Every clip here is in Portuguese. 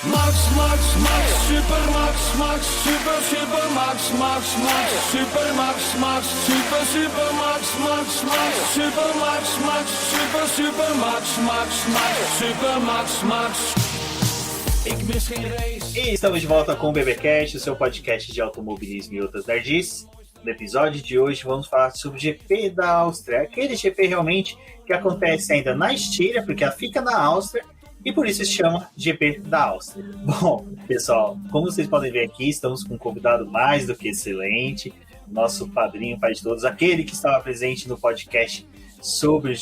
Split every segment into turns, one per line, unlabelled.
Max, Max, Max, Super Max, Max, Super, Super Max, Max, Max, Super Max, Max, Super, Super Max, Max, Max, Super Max, Max, Super, Super Max, Max, Max, Super Max, Max. Ik mis geen race.
E estamos de volta com o BBcast, o seu podcast de automobilismo e outras nerds. No episódio de hoje vamos falar sobre o GP da Áustria, aquele GP realmente que acontece ainda na Estíria, porque ela fica na Áustria, e por isso se chama GP da Áustria. Bom, pessoal, como vocês podem ver aqui, estamos com um convidado mais do que excelente, nosso padrinho, pai de todos, aquele que estava presente no podcast sobre os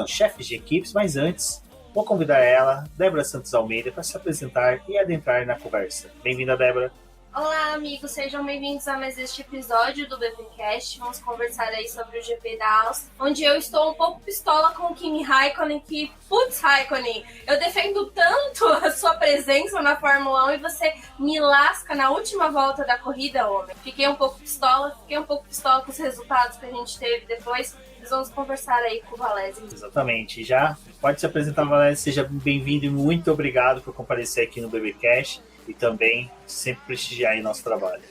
chefes de equipes, mas antes, vou convidar ela, Débora Santos Almeida, para se apresentar e adentrar na conversa. Bem-vinda, Débora.
Olá, amigos, sejam bem-vindos a mais este episódio do BBcast. Vamos conversar aí sobre o GP da Áustria, onde eu estou um pouco pistola com o Kimi Raikkonen, que, putz, Raikkonen, eu defendo tanto a sua presença na Fórmula 1 e você me lasca na última volta da corrida, homem. Fiquei um pouco pistola com os resultados que a gente teve depois. Nós vamos conversar aí com o Valese.
Exatamente, já pode se apresentar, Valese, seja bem-vindo e muito obrigado por comparecer aqui no BBcast. E também sempre prestigiar aí nosso trabalho.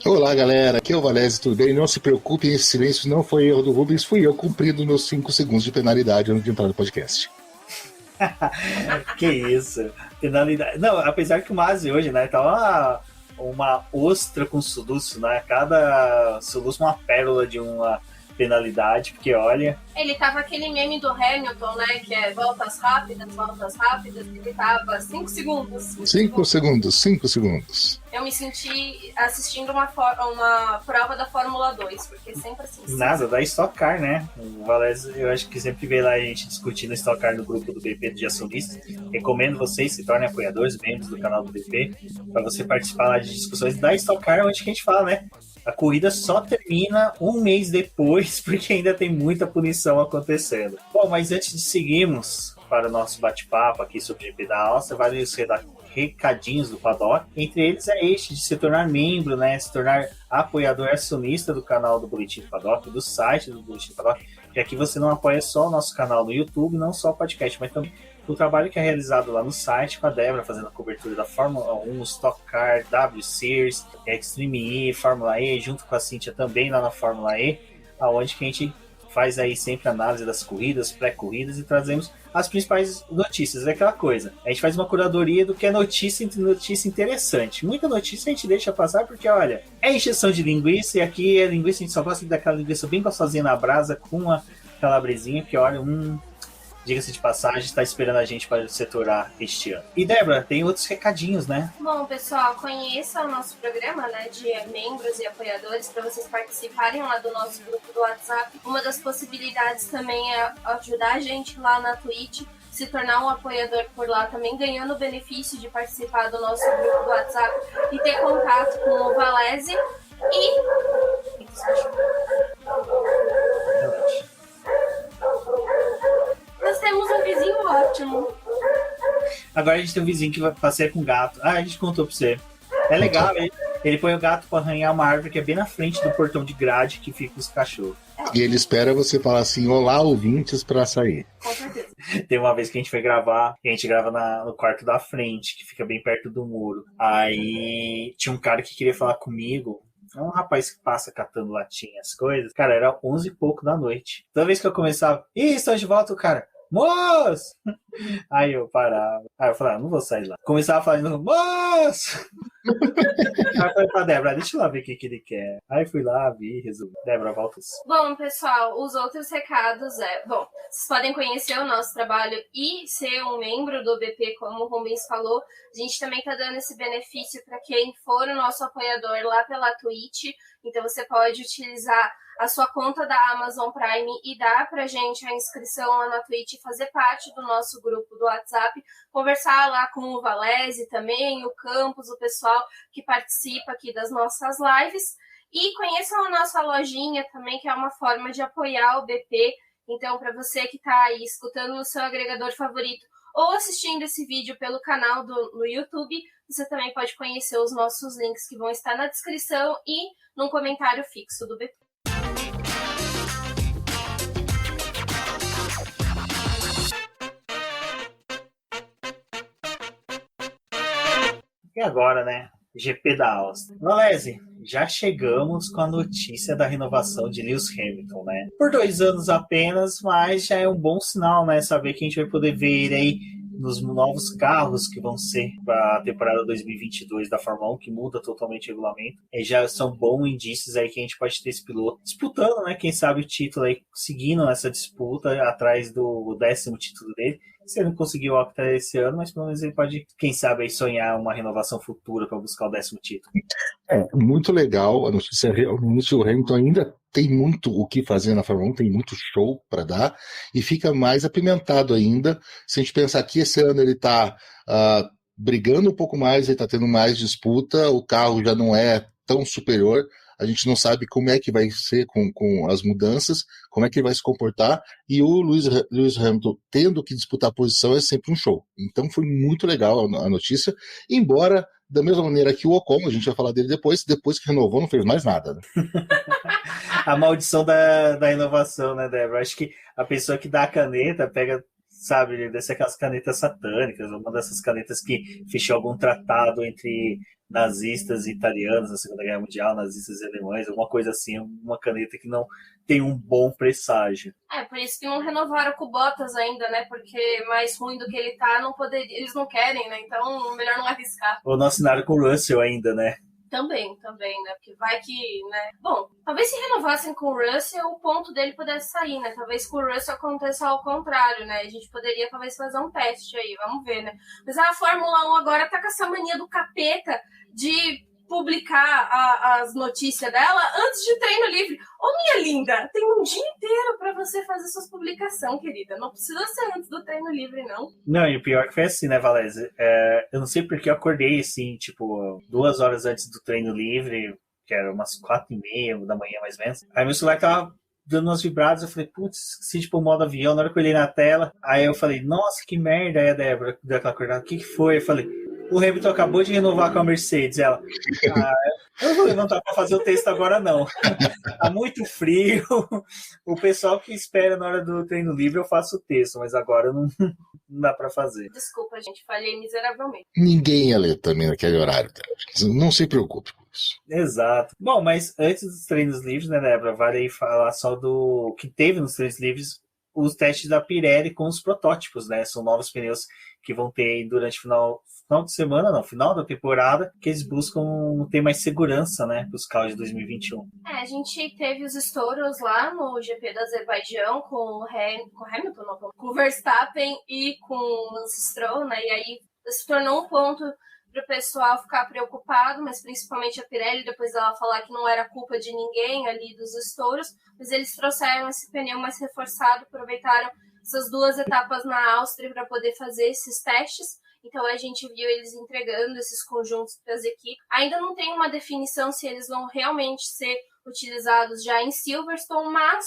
Olá, galera. Aqui é o Valese, tudo bem? Não se preocupem, esse silêncio não foi erro do Rubens, fui eu cumprindo meus 5 segundos de penalidade antes de entrar no podcast.
Que isso, penalidade. Não, apesar que o Mazzi hoje, né, tá uma ostra com soluço, né? Cada soluço uma pérola de uma penalidade, porque olha...
Ele tava aquele meme do Hamilton, né, que é voltas rápidas, ele tava 5 segundos.
5 segundos.
Eu me senti assistindo uma prova da Fórmula 2, porque sempre assim.
Nada, da Stock Car, né? O Valese, eu acho que sempre vê lá a gente discutindo Stock Car no grupo do BP de acionistas. Recomendo vocês se tornem apoiadores, membros do canal do BP, para você participar lá de discussões da Stock Car, onde que a gente fala, né? A corrida só termina um mês depois, porque ainda tem muita punição acontecendo. Bom, mas antes de seguirmos para o nosso bate-papo aqui sobre o GP da Áustria, vale os recadinhos do Paddock. Entre eles é este de se tornar membro, né? Se tornar apoiador acionista do canal do Boletim do Paddock, do site do Boletim do Paddock, que aqui você não apoia só o nosso canal no YouTube, não só o podcast, mas também o trabalho que é realizado lá no site com a Débora, fazendo a cobertura da Fórmula 1, Stock Car, W Series, Extreme E, Fórmula E, junto com a Cíntia também lá na Fórmula E, aonde que a gente faz aí sempre análise das corridas, pré-corridas e trazemos as principais notícias. É aquela coisa, a gente faz uma curadoria do que é notícia interessante. Muita notícia a gente deixa passar porque, olha, é encheção de linguiça e aqui é linguiça, a gente só gosta daquela linguiça bem gostosinha na brasa com a calabresinha que, olha, diga-se de passagem, está esperando a gente para setorar este ano. E, Débora, tem outros recadinhos, né?
Bom, pessoal, conheça o nosso programa, né, de membros e apoiadores, para vocês participarem lá do nosso grupo do WhatsApp. Uma das possibilidades também é ajudar a gente lá na Twitch, se tornar um apoiador por lá também, ganhando o benefício de participar do nosso grupo do WhatsApp e ter contato com o Valese e... Nós temos um vizinho ótimo.
Agora a gente tem um vizinho que vai passear com gato. Ah, a gente contou pra você. É legal, ele põe o gato pra arranhar uma árvore que é bem na frente do portão de grade que fica os cachorros.
E ele espera você falar assim, olá, ouvintes, pra sair.
Com certeza.
Tem uma vez que a gente foi gravar, e a gente grava no quarto da frente, que fica bem perto do muro. Aí tinha um cara que queria falar comigo. É um rapaz que passa catando latinhas, coisas. Cara, era 11 e pouco da noite. Toda vez que eu começava, estou de volta, o cara, moço! Aí eu parava. Aí eu falava, não vou sair lá. Começava a falar de novo, moço! Aí eu falei pra Débora, deixa eu lá ver o que ele quer. Aí fui lá, vi, resolvi. Débora, volta.
Bom, pessoal, os outros recados bom, vocês podem conhecer o nosso trabalho e ser um membro do BP, como o Rubens falou. A gente também tá dando esse benefício para quem for o nosso apoiador lá pela Twitch. Então você pode utilizar a sua conta da Amazon Prime e dar pra gente a inscrição lá na Twitch, fazer parte do nosso grupo do WhatsApp, conversar lá com o Valese também, o Campos, o pessoal que participa aqui das nossas lives. E conheçam a nossa lojinha também, que é uma forma de apoiar o BP. Então, para você que está aí escutando no seu agregador favorito ou assistindo esse vídeo pelo canal no YouTube, você também pode conhecer os nossos links que vão estar na descrição e num comentário fixo do BP.
E agora, né? GP da Áustria. Valese, já chegamos com a notícia da renovação de Lewis Hamilton, né? Por 2 anos apenas, mas já é um bom sinal, né? Saber que a gente vai poder ver ele aí nos novos carros que vão ser para a temporada 2022 da Fórmula 1, que muda totalmente o regulamento. E já são bons indícios aí que a gente pode ter esse piloto disputando, né? Quem sabe o título aí, seguindo nessa disputa atrás do 10º título dele. Se ele não conseguiu o octa esse ano, mas pelo menos ele pode, quem sabe, aí sonhar uma renovação futura para buscar o 10º título.
Muito legal a notícia. Realmente o Hamilton ainda tem muito o que fazer na Fórmula 1, tem muito show para dar e fica mais apimentado ainda. Se a gente pensar que esse ano ele está brigando um pouco mais, ele está tendo mais disputa, o carro já não é tão superior. A gente não sabe como é que vai ser com as mudanças, como é que ele vai se comportar, e o Lewis Hamilton tendo que disputar a posição é sempre um show. Então foi muito legal a notícia, embora, da mesma maneira que o Ocon, a gente vai falar dele depois que renovou não fez mais nada. Né?
A maldição da inovação, né, Débora? Acho que a pessoa que dá a caneta pega, sabe, deve ser aquelas canetas satânicas, uma dessas canetas que fechou algum tratado entre nazistas e italianos na Segunda Guerra Mundial, nazistas e alemães, alguma coisa assim, uma caneta que não tem um bom presságio.
Por isso que não renovaram com o Bottas ainda, né? Porque mais ruim do que ele tá, não poderia, eles não querem, né? Então, melhor não arriscar.
Ou não assinaram com o Russell ainda, né?
Também, né? Porque vai que, né? Bom, talvez se renovassem com o Russell, o ponto dele pudesse sair, né? Talvez com o Russell aconteça ao contrário, né? A gente poderia talvez fazer um teste aí, vamos ver, né? Mas a Fórmula 1 agora tá com essa mania do capeta de publicar as notícias dela antes de treino livre. Ô, minha linda, tem um dia inteiro para você fazer suas publicações, querida. Não precisa ser antes do treino livre, não.
Não, e o pior que foi assim, né, Valézia? Eu não sei porque eu acordei, assim, tipo, 2 horas antes do treino livre, que era umas 4h30 da manhã, mais ou menos. Aí meu celular tava dando umas vibradas, eu falei, putz, se tipo modo avião, na hora que eu olhei na tela, aí eu falei, nossa, que merda. Aí a Débora deu aquela acordada, o que foi? Eu falei, o Hamilton acabou de renovar com a Mercedes. Ela, eu não vou levantar para fazer o texto agora, não. Tá muito frio. O pessoal que espera na hora do treino livre, eu faço o texto, mas agora não dá para fazer.
Desculpa, gente, falhei miseravelmente.
Ninguém ia ler também naquele horário. Não se preocupe com isso.
Exato. Bom, mas antes dos treinos livres, né, Débora, vale aí falar só do que teve nos treinos livres, os testes da Pirelli com os protótipos, né? São novos pneus que vão ter durante final de semana, não, final da temporada, que eles buscam ter mais segurança, né, para os carros de 2021.
A gente teve os estouros lá no GP do Azerbaijão com o Hamilton, não, com o Verstappen e com o Lance Stroll, né? E aí se tornou um ponto para o pessoal ficar preocupado, mas principalmente a Pirelli, depois dela falar que não era culpa de ninguém ali dos estouros, mas eles trouxeram esse pneu mais reforçado, aproveitaram essas 2 etapas na Áustria para poder fazer esses testes. Então a gente viu eles entregando esses conjuntos para as equipes. Ainda não tem uma definição se eles vão realmente ser utilizados já em Silverstone, mas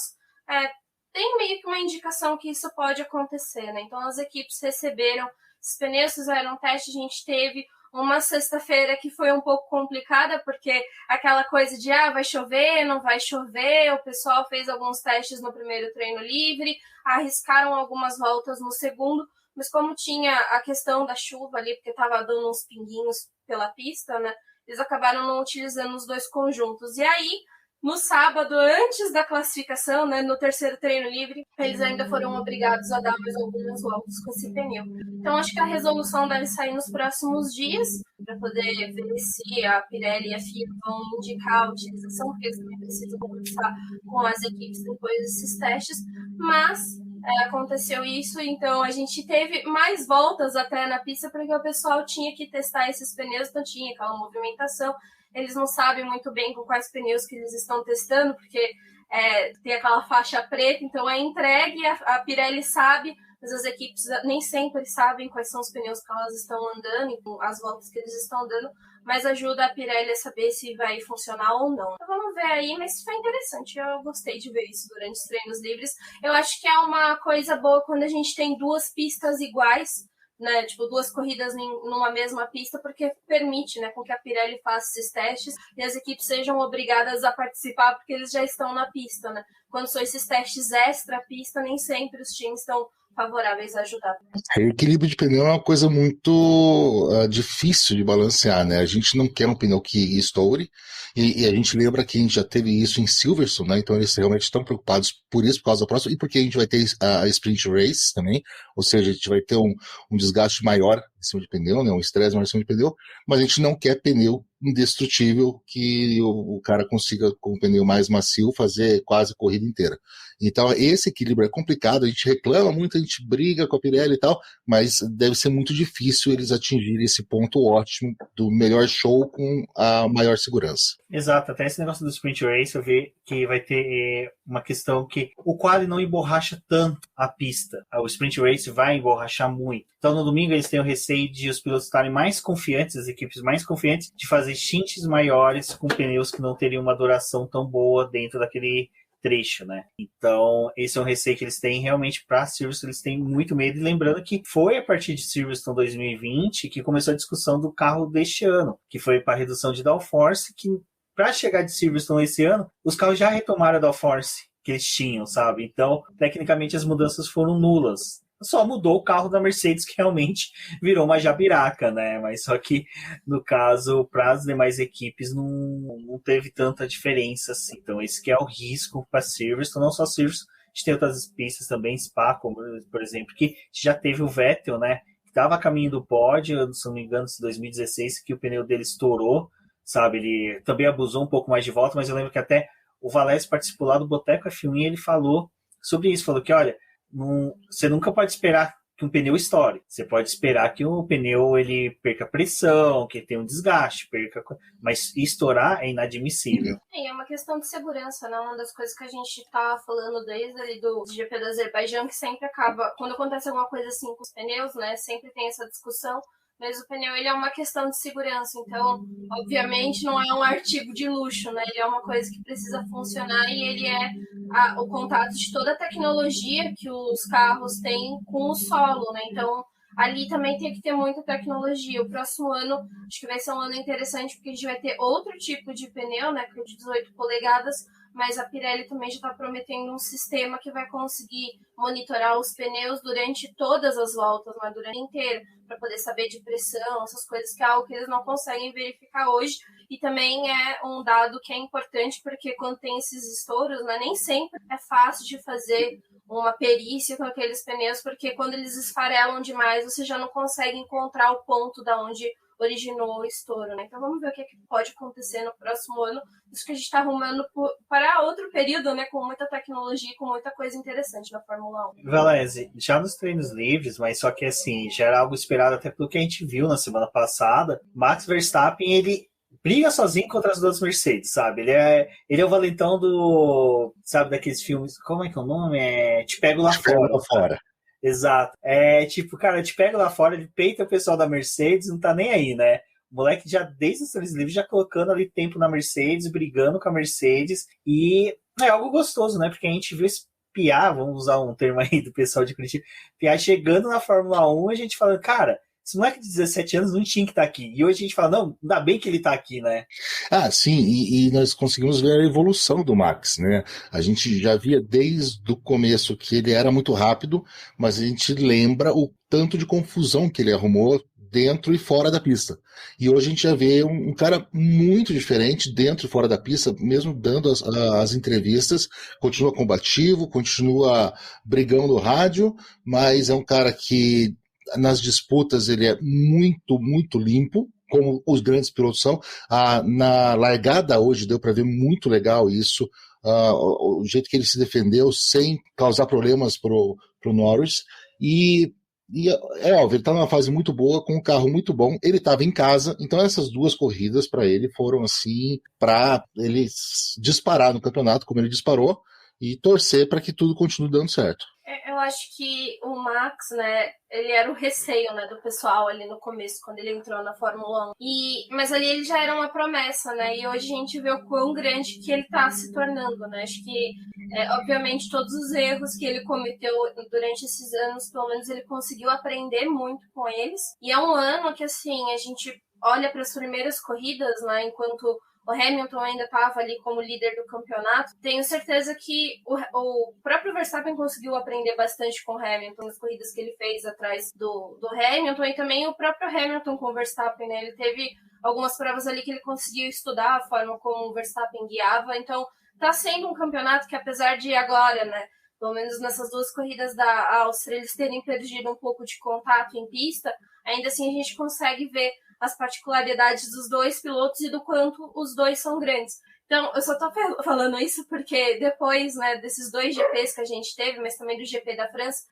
tem meio que uma indicação que isso pode acontecer, né? Então as equipes receberam esses pneus, fizeram um teste, a gente teve uma sexta-feira que foi um pouco complicada, porque aquela coisa de vai chover, não vai chover, o pessoal fez alguns testes no primeiro treino livre, arriscaram algumas voltas no segundo, mas como tinha a questão da chuva ali, porque estava dando uns pinguinhos pela pista, né, eles acabaram não utilizando os 2 conjuntos. E aí, no sábado, antes da classificação, né, no terceiro treino livre, eles ainda foram obrigados a dar mais algumas voltas com esse pneu. Então, acho que a resolução deve sair nos próximos dias, para poder ver se a Pirelli e a FIA vão indicar a utilização, porque eles também precisam conversar com as equipes depois desses testes, mas aconteceu isso, então a gente teve mais voltas até na pista, porque o pessoal tinha que testar esses pneus, então tinha aquela movimentação. Eles não sabem muito bem com quais pneus que eles estão testando, porque tem aquela faixa preta, então é entregue, a Pirelli sabe, mas as equipes nem sempre sabem quais são os pneus que elas estão andando, e as voltas que eles estão dando, mas ajuda a Pirelli a saber se vai funcionar ou não. Então vamos ver aí, mas foi interessante, eu gostei de ver isso durante os treinos livres. Eu acho que é uma coisa boa quando a gente tem 2 pistas iguais, né, tipo 2 corridas numa mesma pista, porque permite, né, com que a Pirelli faça esses testes e as equipes sejam obrigadas a participar porque eles já estão na pista, né. Quando são esses testes extra pista, nem sempre os times estão favoráveis a ajudar.
O equilíbrio de pneu é uma coisa muito difícil de balancear, né? A gente não quer um pneu que estoure, e a gente lembra que a gente já teve isso em Silverstone, né? Então eles realmente estão preocupados por isso, por causa da próxima, e porque a gente vai ter a Sprint Race também, ou seja, a gente vai ter um desgaste maior em cima de pneu, né? Um estresse maior em cima de pneu, mas a gente não quer pneu indestrutível que o cara consiga, com o pneu mais macio, fazer quase a corrida inteira. Então, esse equilíbrio é complicado, a gente reclama muito, a gente briga com a Pirelli e tal, mas deve ser muito difícil eles atingirem esse ponto ótimo do melhor show com a maior segurança.
Exato, até esse negócio do Sprint Race eu vi que vai ter uma questão que o quali não emborracha tanto a pista. O Sprint Race vai emborrachar muito. Então no domingo eles têm o receio de os pilotos estarem mais confiantes, as equipes mais confiantes, de fazer stints maiores com pneus que não teriam uma duração tão boa dentro daquele trecho, né? Então, esse é um receio que eles têm realmente para Silverstone, eles têm muito medo. E lembrando que foi a partir de Silverstone 2020 que começou a discussão do carro deste ano, que foi para redução de downforce, que para chegar de Silverstone esse ano, os carros já retomaram a downforce que eles tinham, sabe? Então, tecnicamente, as mudanças foram nulas. Só mudou o carro da Mercedes, que realmente virou uma jabiraca, né? Mas só que, no caso, para as demais equipes, não teve tanta diferença, assim. Então, esse que é o risco para Silverstone, não só Silverstone, a gente tem outras pistas também, Spa, como, por exemplo, que já teve o Vettel, né? Que estava a caminho do pódio, se não me engano, em 2016, que o pneu dele estourou, sabe? Ele também abusou um pouco mais de volta, mas eu lembro que até o Valés participou lá do Boteco F1 e ele falou sobre isso, falou que, olha, você nunca pode esperar que um pneu estoure. Você pode esperar que o pneu ele perca pressão, que tenha um desgaste, mas estourar é inadmissível.
É uma questão de segurança, né? Uma das coisas que a gente tá falando desde ali do GP do Azerbaijão, que sempre acaba, quando acontece alguma coisa assim com os pneus, né? Sempre tem essa discussão. Mas o pneu ele é uma questão de segurança, então, obviamente, não é um artigo de luxo, né? Ele é uma coisa que precisa funcionar e ele é o contato de toda a tecnologia que os carros têm com o solo, né? Então, ali também tem que ter muita tecnologia. O próximo ano, acho que vai ser um ano interessante, porque a gente vai ter outro tipo de pneu, né? Que é de 18 polegadas, mas a Pirelli também já está prometendo um sistema que vai conseguir monitorar os pneus durante todas as voltas, né, durante o inteiro, para poder saber de pressão, essas coisas, que é algo que eles não conseguem verificar hoje. E também é um dado que é importante, porque quando tem esses estouros, né, nem sempre é fácil de fazer uma perícia com aqueles pneus, porque quando eles esfarelam demais, você já não consegue encontrar o ponto da onde originou o estouro, né? Então vamos ver o que pode acontecer no próximo ano. Isso que a gente está arrumando para outro período, né? Com muita tecnologia, com muita coisa interessante na Fórmula 1.
Valese, já nos treinos livres, mas só que assim, já era algo esperado até pelo que a gente viu na semana passada. Max Verstappen, ele briga sozinho contra as duas Mercedes, sabe? Ele é o valentão do, sabe, daqueles filmes, como é que é o nome? Te Pego Lá Fora. Exato. É tipo, cara, eu te pego lá fora, ele peita o pessoal da Mercedes, não tá nem aí, né? O moleque já, desde os treinos livres, já colocando ali tempo na Mercedes, brigando com a Mercedes, e é algo gostoso, né? Porque a gente viu esse Piá, vamos usar um termo aí do pessoal de Curitiba, Piá chegando na Fórmula 1, a gente falando, cara, esse moleque de 17 anos não tinha que estar aqui. E hoje a gente fala, não, ainda bem que ele está aqui, né?
Ah, sim, e nós conseguimos ver a evolução do Max, né? A gente já via desde o começo que ele era muito rápido, mas a gente lembra o tanto de confusão que ele arrumou dentro e fora da pista. E hoje a gente já vê um cara muito diferente dentro e fora da pista, mesmo dando as entrevistas, continua combativo, continua brigando no rádio, mas é um cara que nas disputas ele é muito, muito limpo, como os grandes pilotos são. Na largada hoje deu para ver muito legal isso, o jeito que ele se defendeu sem causar problemas pro Norris. E é óbvio, ele está numa fase muito boa, com um carro muito bom. Ele estava em casa, então essas duas corridas para ele foram assim, para ele disparar no campeonato, como ele disparou, e torcer para que tudo continue dando certo.
Eu acho que o Max, né, ele era o receio, né, do pessoal ali no começo, quando ele entrou na Fórmula 1. Mas ali ele já era uma promessa, né, e hoje a gente vê o quão grande que ele tá se tornando, né. Acho que, obviamente, todos os erros que ele cometeu durante esses anos, pelo menos ele conseguiu aprender muito com eles. E é um ano que, assim, a gente olha para as primeiras corridas, né, enquanto o Hamilton ainda estava ali como líder do campeonato, tenho certeza que o próprio Verstappen conseguiu aprender bastante com o Hamilton nas corridas que ele fez atrás do Hamilton, e também o próprio Hamilton com o Verstappen, né? Ele teve algumas provas ali que ele conseguiu estudar a forma como o Verstappen guiava, então tá sendo um campeonato que, apesar de agora, né, pelo menos nessas 2 corridas da Áustria, eles terem perdido um pouco de contato em pista, ainda assim a gente consegue ver as particularidades dos 2 pilotos e do quanto os 2 são grandes. Então, eu só tô falando isso porque depois, né, desses 2 GPs que a gente teve, mas também do GP da França,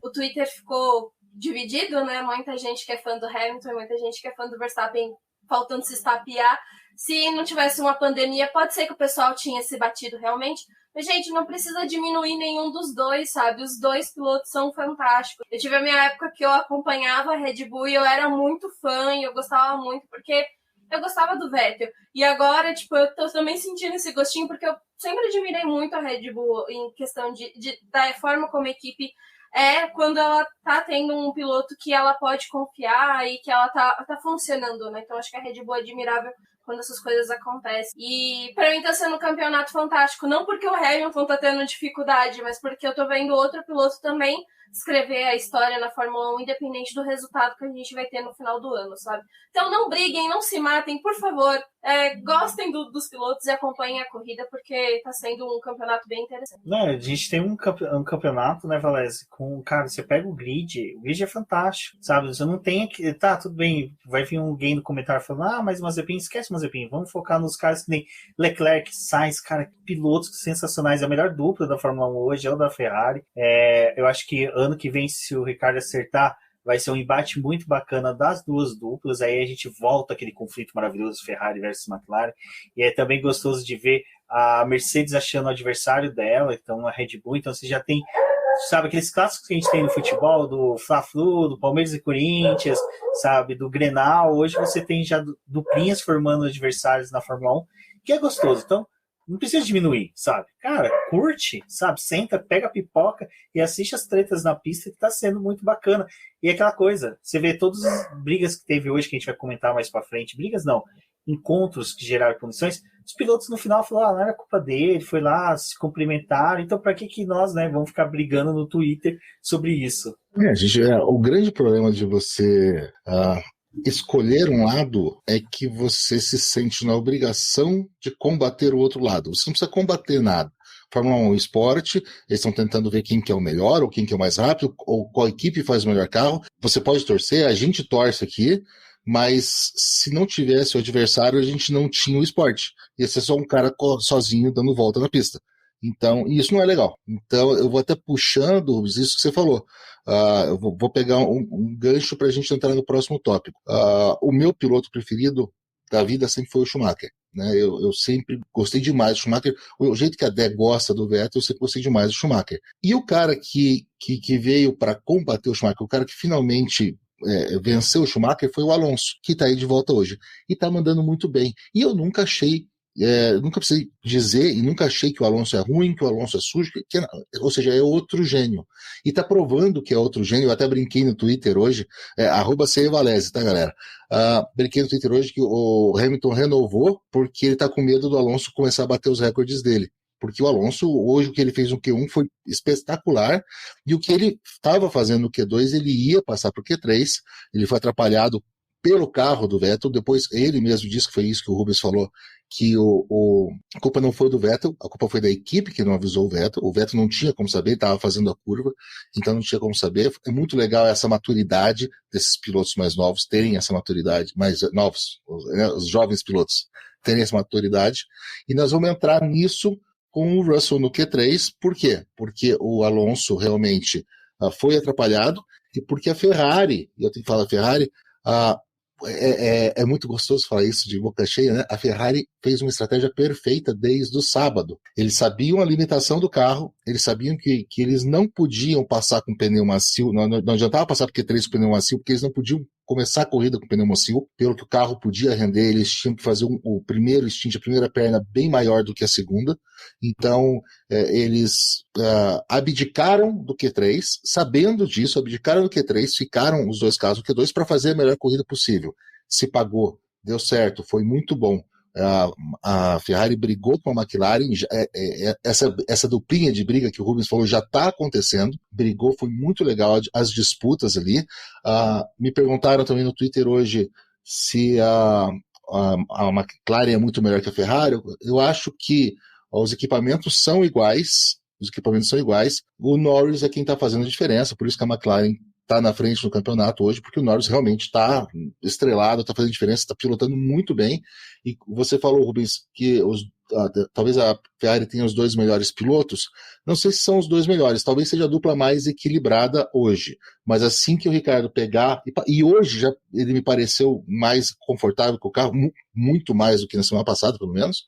o Twitter ficou dividido, né? Muita gente que é fã do Hamilton, muita gente que é fã do Verstappen, faltando se estapear. Se não tivesse uma pandemia, pode ser que o pessoal tinha se batido realmente. Mas, gente, não precisa diminuir nenhum dos 2, sabe? Os 2 pilotos são fantásticos. Eu tive a minha época que eu acompanhava a Red Bull e eu era muito fã e eu gostava muito, porque eu gostava do Vettel. E agora, tipo, eu tô também sentindo esse gostinho, porque eu sempre admirei muito a Red Bull em questão da forma como a equipe quando ela tá tendo um piloto que ela pode confiar e que ela tá funcionando, né? Então, acho que a Red Bull é admirável quando essas coisas acontecem. E pra mim tá sendo um campeonato fantástico, não porque o Hamilton tá tendo dificuldade, mas porque eu tô vendo outro piloto também escrever a história na Fórmula 1, independente do resultado que a gente vai ter no final do ano, sabe? Então não briguem, não se matem, por favor. Gostem dos pilotos e acompanhem a corrida, porque tá sendo um campeonato bem interessante.
Não, a gente tem um campeonato, né, Valézio, cara, você pega o grid é fantástico, sabe? Você não tem aqui, tá, tudo bem, vai vir alguém no comentário falando, mas Mazepin, esquece Mazepin, vamos focar nos caras que nem Leclerc, Sainz, cara, pilotos sensacionais, a melhor dupla da Fórmula 1 hoje é o da Ferrari. Eu acho que ano que vem, se o Ricardo acertar, vai ser um embate muito bacana das 2 duplas, aí a gente volta aquele conflito maravilhoso Ferrari versus McLaren, e é também gostoso de ver a Mercedes achando o adversário dela, então a Red Bull, então você já tem, sabe, aqueles clássicos que a gente tem no futebol, do Fla-Flu, do Palmeiras e Corinthians, sabe, do Grenal, hoje você tem já duplinhas formando adversários na Fórmula 1, que é gostoso, então não precisa diminuir, sabe? Cara, curte, sabe? Senta, pega a pipoca e assiste as tretas na pista, que tá sendo muito bacana. E aquela coisa, você vê todas as brigas que teve hoje, que a gente vai comentar mais pra frente, brigas não, encontros que geraram punições, os pilotos no final falaram, não era culpa dele, foi lá, se cumprimentaram, então pra que nós, né, vamos ficar brigando no Twitter sobre isso?
O grande problema de você escolher um lado é que você se sente na obrigação de combater o outro lado. Você não precisa combater nada. Fórmula 1 é um esporte, eles estão tentando ver quem que é o melhor, ou quem que é o mais rápido, ou qual equipe faz o melhor carro. Você pode torcer, a gente torce aqui, mas se não tivesse o adversário, a gente não tinha o esporte. Ia ser só um cara sozinho dando volta na pista. Então, isso não é legal. Então, eu vou até puxando isso que você falou. Eu vou pegar um gancho para a gente entrar no próximo tópico. O meu piloto preferido da vida sempre foi o Schumacher. Né? Eu sempre gostei demais do Schumacher. O jeito que a Dé gosta do Vettel, eu sempre gostei demais do Schumacher. E o cara que veio para combater o Schumacher, o cara que finalmente venceu o Schumacher foi o Alonso, que está aí de volta hoje. E está mandando muito bem. E eu nunca precisei dizer e nunca achei que o Alonso é ruim, que o Alonso é sujo, ou seja, é outro gênio. E tá provando que é outro gênio. Eu até brinquei no Twitter hoje, @CEValese, tá, galera? Brinquei no Twitter hoje que o Hamilton renovou porque ele tá com medo do Alonso começar a bater os recordes dele. Porque o Alonso, hoje, o que ele fez no Q1 foi espetacular, e o que ele estava fazendo no Q2, ele ia passar para o Q3, ele foi atrapalhado pelo carro do Vettel, depois ele mesmo disse que foi isso que o Rubens falou, que a culpa não foi do Vettel, a culpa foi da equipe que não avisou o Vettel não tinha como saber, estava fazendo a curva, então não tinha como saber. É muito legal essa maturidade desses pilotos mais novos, terem essa maturidade, mais novos, os jovens pilotos terem essa maturidade, e nós vamos entrar nisso com o Russell no Q3, por quê? Porque o Alonso realmente foi atrapalhado, e porque a Ferrari, e eu tenho que falar da Ferrari, é muito gostoso falar isso de boca cheia, né? A Ferrari fez uma estratégia perfeita desde o sábado. Eles sabiam a limitação do carro, eles sabiam que eles não podiam passar com pneu macio, não adiantava passar por Q3 com pneu macio, porque eles não podiam começar a corrida com pneu macio, pelo que o carro podia render, eles tinham que fazer o primeiro stint, a primeira perna bem maior do que a segunda. Então, eles abdicaram do Q3, sabendo disso, abdicaram do Q3, ficaram os dois carros no Q2 para fazer a melhor corrida possível. Se pagou, deu certo, foi muito bom. A Ferrari brigou com a McLaren, essa duplinha de briga que o Rubens falou já está acontecendo, brigou, foi muito legal as disputas ali. Me perguntaram também no Twitter hoje se a McLaren é muito melhor que a Ferrari. Eu acho que os equipamentos são iguais, o Norris é quem está fazendo a diferença, por isso que a McLaren está na frente no campeonato hoje, porque o Norris realmente está estrelado, está fazendo diferença, está pilotando muito bem. E você falou, Rubens, que talvez a Ferrari tenha os 2 melhores pilotos. Não sei se são os 2 melhores, talvez seja a dupla mais equilibrada hoje. Mas assim que o Ricardo pegar, e hoje já ele me pareceu mais confortável com o carro, muito mais do que na semana passada, pelo menos,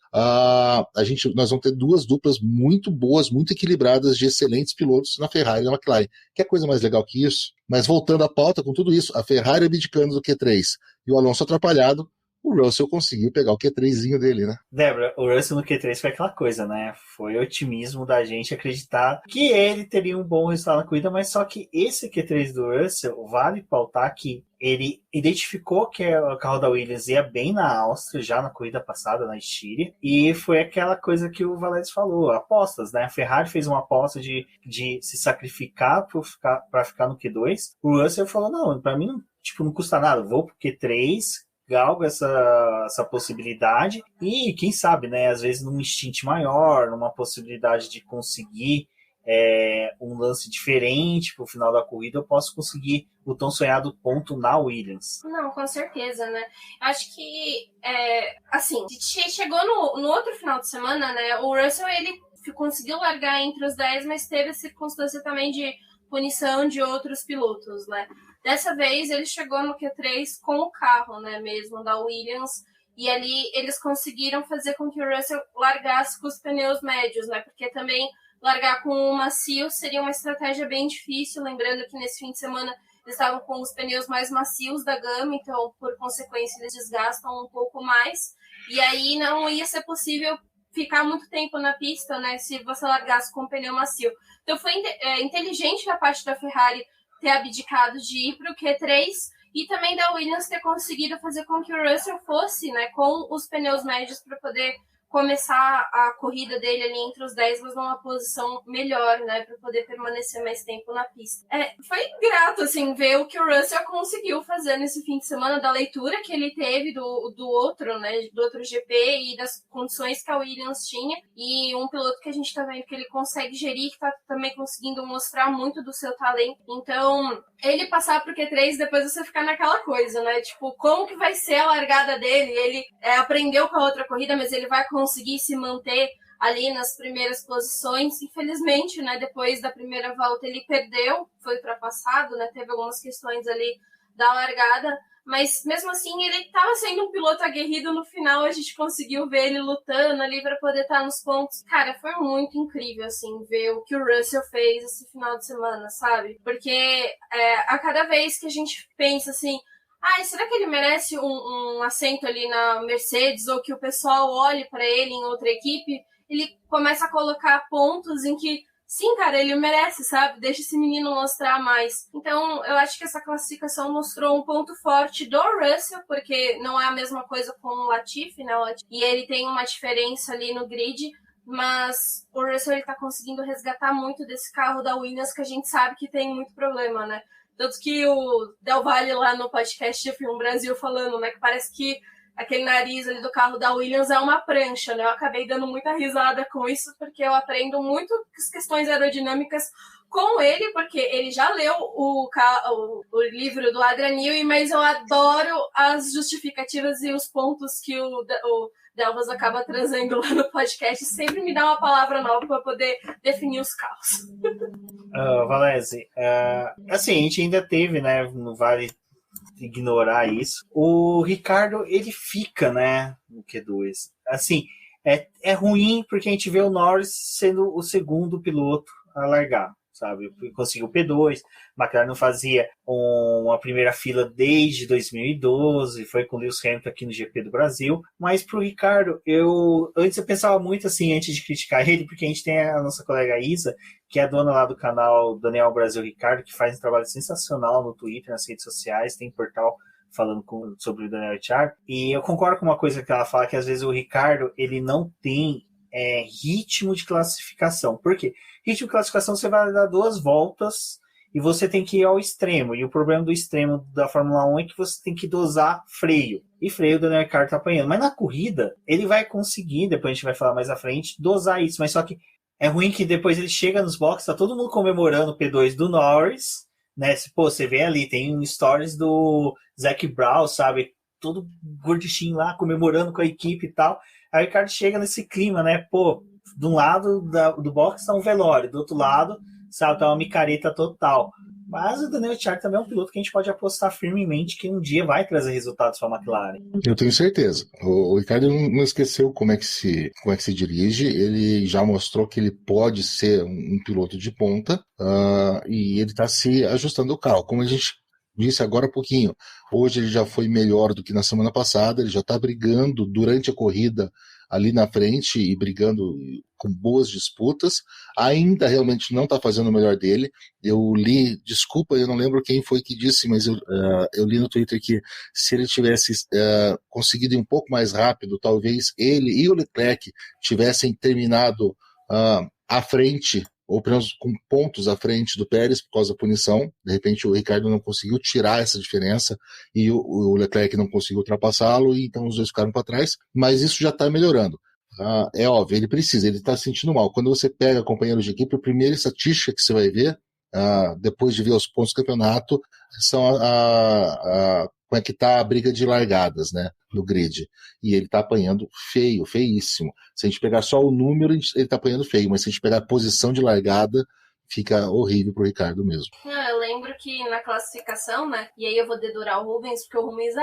nós vamos ter 2 duplas muito boas, muito equilibradas, de excelentes pilotos na Ferrari e na McLaren. Que coisa mais legal que isso? Mas voltando à pauta, com tudo isso, a Ferrari abdicando do Q3 e o Alonso atrapalhado, o Russell conseguiu pegar o Q3zinho dele, né?
Débora, o Russell no Q3 foi aquela coisa, né? Foi otimismo da gente acreditar que ele teria um bom resultado na corrida, mas só que esse Q3 do Russell, vale pautar que ele identificou que o carro da Williams ia bem na Áustria, já na corrida passada, na Estíria, e foi aquela coisa que o Valério falou, apostas, né? A Ferrari fez uma aposta de se sacrificar para ficar no Q2. O Russell falou, não, para mim não custa nada, vou pro Q3, galga essa possibilidade e quem sabe, né, às vezes num instint maior, numa possibilidade de conseguir um lance diferente pro final da corrida, eu posso conseguir o tão sonhado ponto na Williams.
Não, com certeza, né? Acho que, assim, chegou no outro final de semana, né, o Russell, ele conseguiu largar entre os 10, mas teve a circunstância também de punição de outros pilotos, né? Dessa vez ele chegou no Q3 com o carro, né, mesmo da Williams, e ali eles conseguiram fazer com que o Russell largasse com os pneus médios, né, porque também largar com o macio seria uma estratégia bem difícil, lembrando que nesse fim de semana eles estavam com os pneus mais macios da gama, então por consequência eles desgastam um pouco mais, e aí não ia ser possível ficar muito tempo na pista, né, se você largasse com o pneu macio. Então foi inteligente da parte da Ferrari ter abdicado de ir para o Q3 e também da Williams ter conseguido fazer com que o Russell fosse, né, com os pneus médios para poder começar a corrida dele ali entre os 10, mas numa posição melhor, né, para poder permanecer mais tempo na pista. Foi grato, assim, ver o que o Russell conseguiu fazer nesse fim de semana, da leitura que ele teve do outro, né, do outro GP e das condições que a Williams tinha, e um piloto que a gente tá vendo que ele consegue gerir, que tá também conseguindo mostrar muito do seu talento. Então, ele passar pro Q3, depois você ficar naquela coisa, né, tipo, como que vai ser a largada dele? Ele aprendeu com a outra corrida, mas ele vai conseguir se manter ali nas primeiras posições. Infelizmente, né, depois da primeira volta ele perdeu, foi ultrapassado, né, teve algumas questões ali da largada, mas mesmo assim ele estava sendo um piloto aguerrido. No final a gente conseguiu ver ele lutando ali para poder estar nos pontos. Cara, foi muito incrível, assim, ver o que o Russell fez esse final de semana, sabe? Porque a cada vez que a gente pensa assim, será que ele merece um assento ali na Mercedes, ou que o pessoal olhe para ele em outra equipe, ele começa a colocar pontos em que, sim, cara, ele merece, sabe? Deixa esse menino mostrar mais. Então, eu acho que essa classificação mostrou um ponto forte do Russell, porque não é a mesma coisa com o Latifi, né? E ele tem uma diferença ali no grid, mas o Russell, ele tá conseguindo resgatar muito desse carro da Williams, que a gente sabe que tem muito problema, né? Tanto que o Del Valle lá no podcast F1 Brasil falando, né, que parece que aquele nariz ali do carro da Williams é uma prancha, né? Eu acabei dando muita risada com isso, porque eu aprendo muito as questões aerodinâmicas com ele, porque ele já leu o livro do Adrian Newey, mas eu adoro as justificativas e os pontos que o Delvas acaba trazendo lá no podcast. Sempre me dá uma palavra nova para poder definir os carros.
Valese, assim, a gente ainda teve, né, não vale ignorar isso, o Ricardo, ele fica, né, no Q2, assim, é ruim porque a gente vê o Norris sendo o segundo piloto a largar, sabe, conseguiu o P2, McLaren não fazia uma primeira fila desde 2012, foi com o Lewis Hamilton aqui no GP do Brasil, mas pro Ricardo, antes eu pensava muito assim, antes de criticar ele, porque a gente tem a nossa colega Isa, que é a dona lá do canal Daniel Brasil Ricardo, que faz um trabalho sensacional no Twitter, nas redes sociais, tem portal falando sobre o Daniel Ricciardo, e eu concordo com uma coisa que ela fala, que às vezes o Ricardo, ele não tem ritmo de classificação. Por quê? Ritmo de classificação você vai dar 2 voltas e você tem que ir ao extremo. E o problema do extremo da Fórmula 1 é que você tem que dosar freio. E freio o Daniel Ricciardo tá apanhando. Mas na corrida, ele vai conseguir, depois a gente vai falar mais à frente, dosar isso. Mas só que é ruim que depois ele chega nos boxes, tá todo mundo comemorando o P2 do Norris, né? Pô, você vê ali, tem um stories do Zac Brown, sabe? Todo gorduchinho lá, comemorando com a equipe e tal. Aí o Ricardo chega nesse clima, né? Pô, de um lado do box tá um velório, do outro lado, sabe, tá uma micareta total. Mas o Daniel Ricciardo também é um piloto que a gente pode apostar firmemente que um dia vai trazer resultados para a McLaren.
Eu tenho certeza. O Ricardo não esqueceu como é que se dirige. Ele já mostrou que ele pode ser um piloto de ponta, e ele está se ajustando ao carro. Como a gente disse agora há pouquinho, hoje ele já foi melhor do que na semana passada, ele já está brigando durante a corrida ali na frente e brigando com boas disputas, ainda realmente não está fazendo o melhor dele. Eu li, desculpa, eu não lembro quem foi que disse, mas eu li no Twitter que se ele tivesse conseguido ir um pouco mais rápido, talvez ele e o Leclerc tivessem terminado à frente, ou pelo menos com pontos à frente do Pérez por causa da punição. De repente o Ricardo não conseguiu tirar essa diferença e o Leclerc não conseguiu ultrapassá-lo, e então os dois ficaram para trás, mas isso já está melhorando. É óbvio, ele está se sentindo mal. Quando você pega companheiros de equipe, a primeira estatística que você vai ver, depois de ver os pontos do campeonato, são como é que está a briga de largadas, né, no grid. E ele está apanhando feio, feíssimo. Se a gente pegar só o número, ele está apanhando feio, mas se a gente pegar a posição de largada, fica horrível pro Ricardo mesmo.
Eu lembro que na classificação, né, e aí eu vou dedurar o Rubens, porque o Rubens,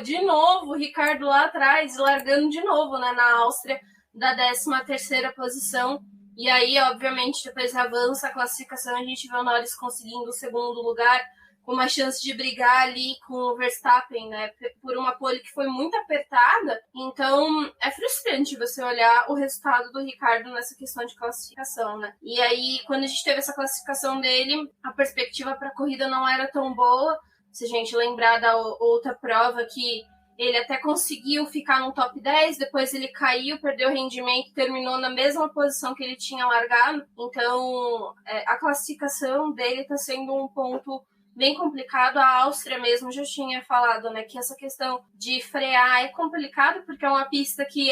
de novo, o Ricardo lá atrás, largando de novo, né, na Áustria, da 13ª posição. E aí, obviamente, depois avança a classificação, a gente vê o Norris conseguindo o 2º lugar, com uma chance de brigar ali com o Verstappen, né, por uma pole que foi muito apertada. Então, é frustrante você olhar o resultado do Ricardo nessa questão de classificação, né. E aí, quando a gente teve essa classificação dele, a perspectiva para a corrida não era tão boa. Se a gente lembrar da outra prova que ele até conseguiu ficar no top 10, depois ele caiu, perdeu rendimento, terminou na mesma posição que ele tinha largado. Então, a classificação dele está sendo um ponto bem complicado. A Áustria mesmo já tinha falado, né, que essa questão de frear é complicado, porque é uma pista que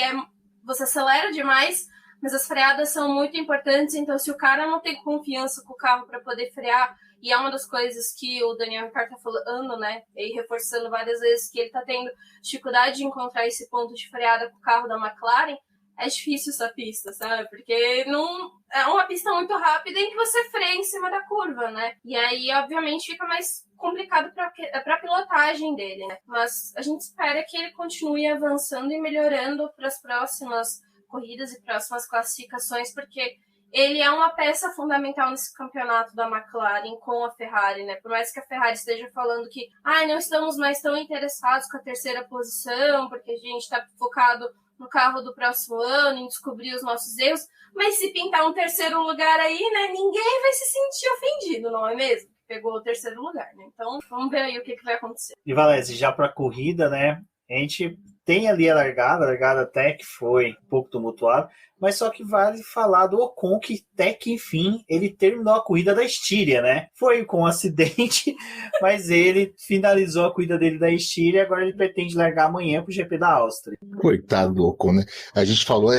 você acelera demais, mas as freadas são muito importantes. Então, se o cara não tem confiança com o carro para poder frear, e é uma das coisas que o Daniel Ricciardo tá falando, né, e reforçando várias vezes, que ele tá tendo dificuldade de encontrar esse ponto de freada com o carro da McLaren, é difícil essa pista, sabe? Porque não é uma pista muito rápida em que você freia em cima da curva, né? E aí, obviamente, fica mais complicado para a pilotagem dele, né? Mas a gente espera que ele continue avançando e melhorando para as próximas corridas e próximas classificações, porque ele é uma peça fundamental nesse campeonato da McLaren com a Ferrari, né? Por mais que a Ferrari esteja falando que não estamos mais tão interessados com a 3ª posição, porque a gente está focado no carro do próximo ano, em descobrir os nossos erros, mas se pintar um 3º lugar aí, né, ninguém vai se sentir ofendido, não é mesmo? Pegou o 3º lugar, né? Então, vamos ver aí o que vai acontecer.
E Valese, já para a corrida, né, a gente tem ali a largada até que foi um pouco tumultuada, mas só que vale falar do Ocon, que até que enfim ele terminou a corrida da Estíria, né? Foi com um acidente, mas ele finalizou a corrida dele da Estíria e agora ele pretende largar amanhã pro GP da Áustria.
Coitado do Ocon, né? A gente falou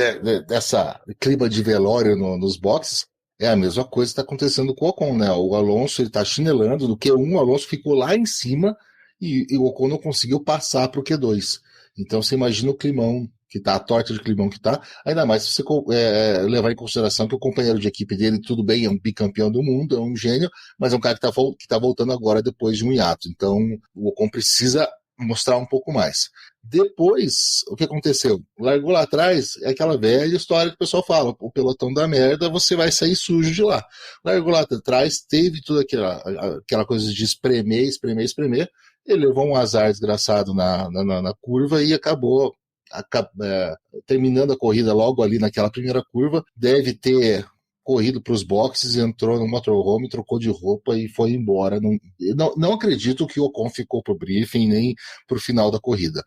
dessa clima de velório nos boxes. É a mesma coisa que está acontecendo com o Ocon, né? O Alonso ele tá chinelando no Q1, o Alonso ficou lá em cima e o Ocon não conseguiu passar para o Q2. Então você imagina o climão que tá, a torta de climão que tá, ainda mais se você levar em consideração que o companheiro de equipe dele, tudo bem, é um bicampeão do mundo, é um gênio, mas é um cara que tá voltando agora depois de um hiato. Então o Ocon precisa mostrar um pouco mais. Depois, o que aconteceu? Largou lá atrás, é aquela velha história que o pessoal fala, o pelotão da merda, você vai sair sujo de lá. Largou lá atrás, teve toda aquela coisa de espremer, ele levou um azar desgraçado na curva e acabou terminando a corrida logo ali naquela primeira curva. Deve ter corrido para os boxes, entrou no motorhome, trocou de roupa e foi embora. Não acredito que o Ocon ficou para o briefing nem para o final da corrida.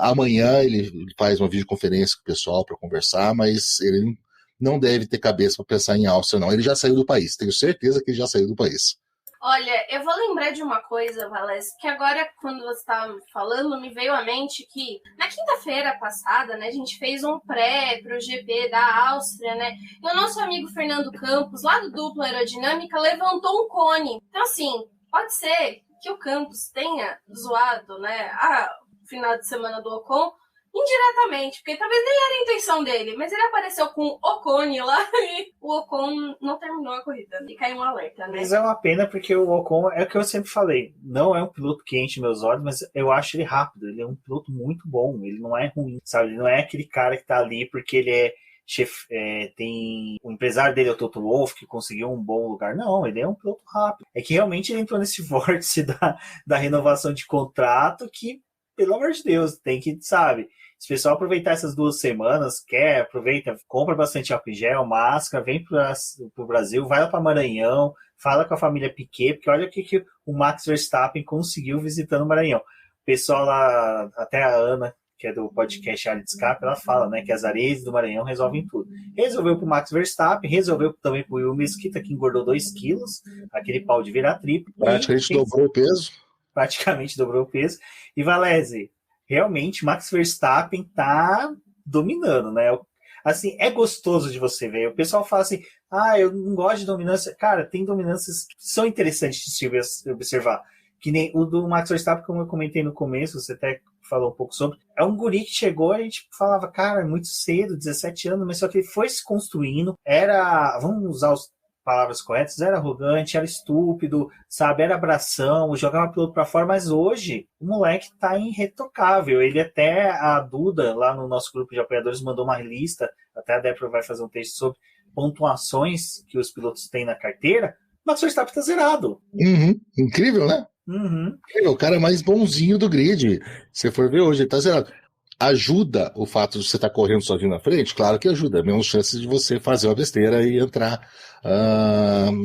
Amanhã ele faz uma videoconferência com o pessoal para conversar, mas ele não deve ter cabeça para pensar em Áustria, não. Ele já saiu do país, tenho certeza que ele já saiu do país.
Olha, eu vou lembrar de uma coisa, Valés, que agora, quando você estava falando, me veio à mente que na quinta-feira passada, né, a gente fez um pré pro GP da Áustria, né, e o nosso amigo Fernando Campos, lá do Dupla Aerodinâmica, levantou um cone. Então, assim, pode ser que o Campos tenha zoado, né, o final de semana do Ocon, indiretamente, porque talvez nem era a intenção dele, mas ele apareceu com o Ocon lá e o Ocon não terminou a corrida. E caiu um alerta, né?
Mas é uma pena porque o Ocon, é o que eu sempre falei, não é um piloto que enche meus olhos, mas eu acho ele rápido, ele é um piloto muito bom, ele não é ruim, sabe? Ele não é aquele cara que tá ali porque ele é chefe, tem o empresário dele é o Toto Wolff, que conseguiu um bom lugar. Não, ele é um piloto rápido. É que realmente ele entrou nesse vórtice da renovação de contrato que, pelo amor de Deus, tem que, sabe... Se o pessoal aproveitar essas 2 semanas, aproveita, compra bastante álcool em gel, máscara, vem pro Brasil, vai lá para Maranhão, fala com a família Piquet, porque olha o que o Max Verstappen conseguiu visitando o Maranhão. O pessoal lá, até a Ana, que é do podcast Área de Escape, ela fala, né, que as areias do Maranhão resolvem tudo. Resolveu pro Max Verstappen, resolveu também pro Will Mesquita, que engordou 2 quilos, aquele pau de virar triplo.
Praticamente dobrou o peso.
Praticamente dobrou o peso. E Valese, realmente, Max Verstappen tá dominando, né? Assim, é gostoso de você ver. O pessoal fala assim, eu não gosto de dominância. Cara, tem dominâncias que são interessantes de se observar. Que nem o do Max Verstappen, como eu comentei no começo, você até falou um pouco sobre. É um guri que chegou e a gente falava, cara, é muito cedo, 17 anos, mas só que ele foi se construindo. Vamos usar as palavras corretas, era arrogante, era estúpido, sabe, era abração, jogava piloto pra fora, mas hoje o moleque tá irretocável. Ele até, a Duda, lá no nosso grupo de apoiadores, mandou uma lista, até a Débora vai fazer um texto sobre pontuações que os pilotos têm na carteira. Max Verstappen tá zerado.
Incrível, né? O cara mais bonzinho do grid. Se você for ver hoje, ele tá zerado. Ajuda o fato de você estar correndo sozinho na frente? Claro que ajuda. Menos chances de você fazer uma besteira e entrar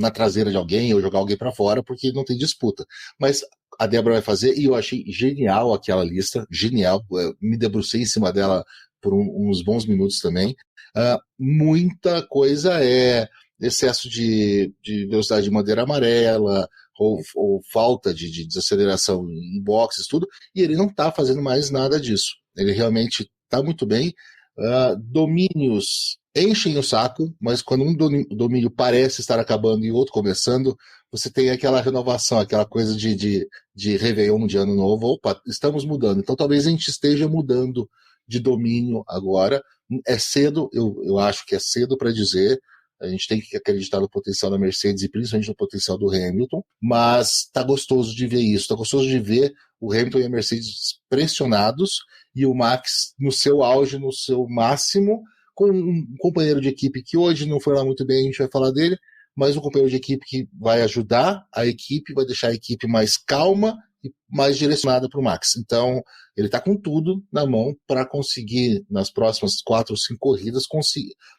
na traseira de alguém ou jogar alguém para fora, porque não tem disputa. Mas a Débora vai fazer, e eu achei genial aquela lista, genial. Eu me debrucei em cima dela por uns bons minutos também. Muita coisa é excesso de velocidade de bandeira amarela, ou falta de desaceleração em boxes, tudo, e ele não está fazendo mais nada disso. Ele realmente está muito bem. Domínios enchem o saco, mas quando um domínio parece estar acabando e outro começando, você tem aquela renovação, aquela coisa de Réveillon, de Ano Novo. Opa, estamos mudando. Então talvez a gente esteja mudando de domínio agora. É cedo, eu acho que é cedo para dizer. A gente tem que acreditar no potencial da Mercedes e principalmente no potencial do Hamilton, mas tá gostoso de ver isso, tá gostoso de ver o Hamilton e a Mercedes pressionados e o Max no seu auge, no seu máximo, com um companheiro de equipe que hoje não foi lá muito bem, a gente vai falar dele, mas um companheiro de equipe que vai ajudar a equipe, vai deixar a equipe mais calma e mais direcionada para o Max. Então, ele está com tudo na mão para conseguir, nas próximas 4 ou 5 corridas,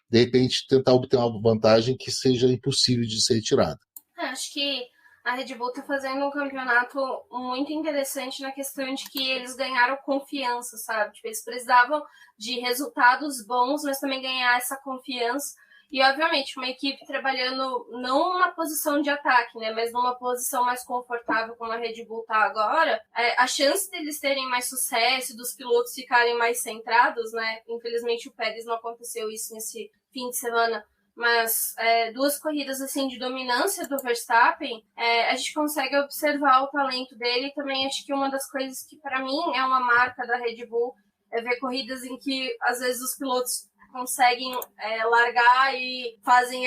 de repente tentar obter uma vantagem que seja impossível de ser retirada.
Acho que a Red Bull está fazendo um campeonato muito interessante na questão de que eles ganharam confiança, sabe? Tipo, eles precisavam de resultados bons, mas também ganhar essa confiança. E, obviamente, uma equipe trabalhando não numa posição de ataque, né, mas numa posição mais confortável, como a Red Bull está agora, a chance deles terem mais sucesso, dos pilotos ficarem mais centrados, né, infelizmente o Pérez não aconteceu isso nesse fim de semana, mas 2 corridas assim de dominância do Verstappen, a gente consegue observar o talento dele. E também acho que uma das coisas que, para mim, é uma marca da Red Bull é ver corridas em que, às vezes, os pilotos conseguem largar e fazem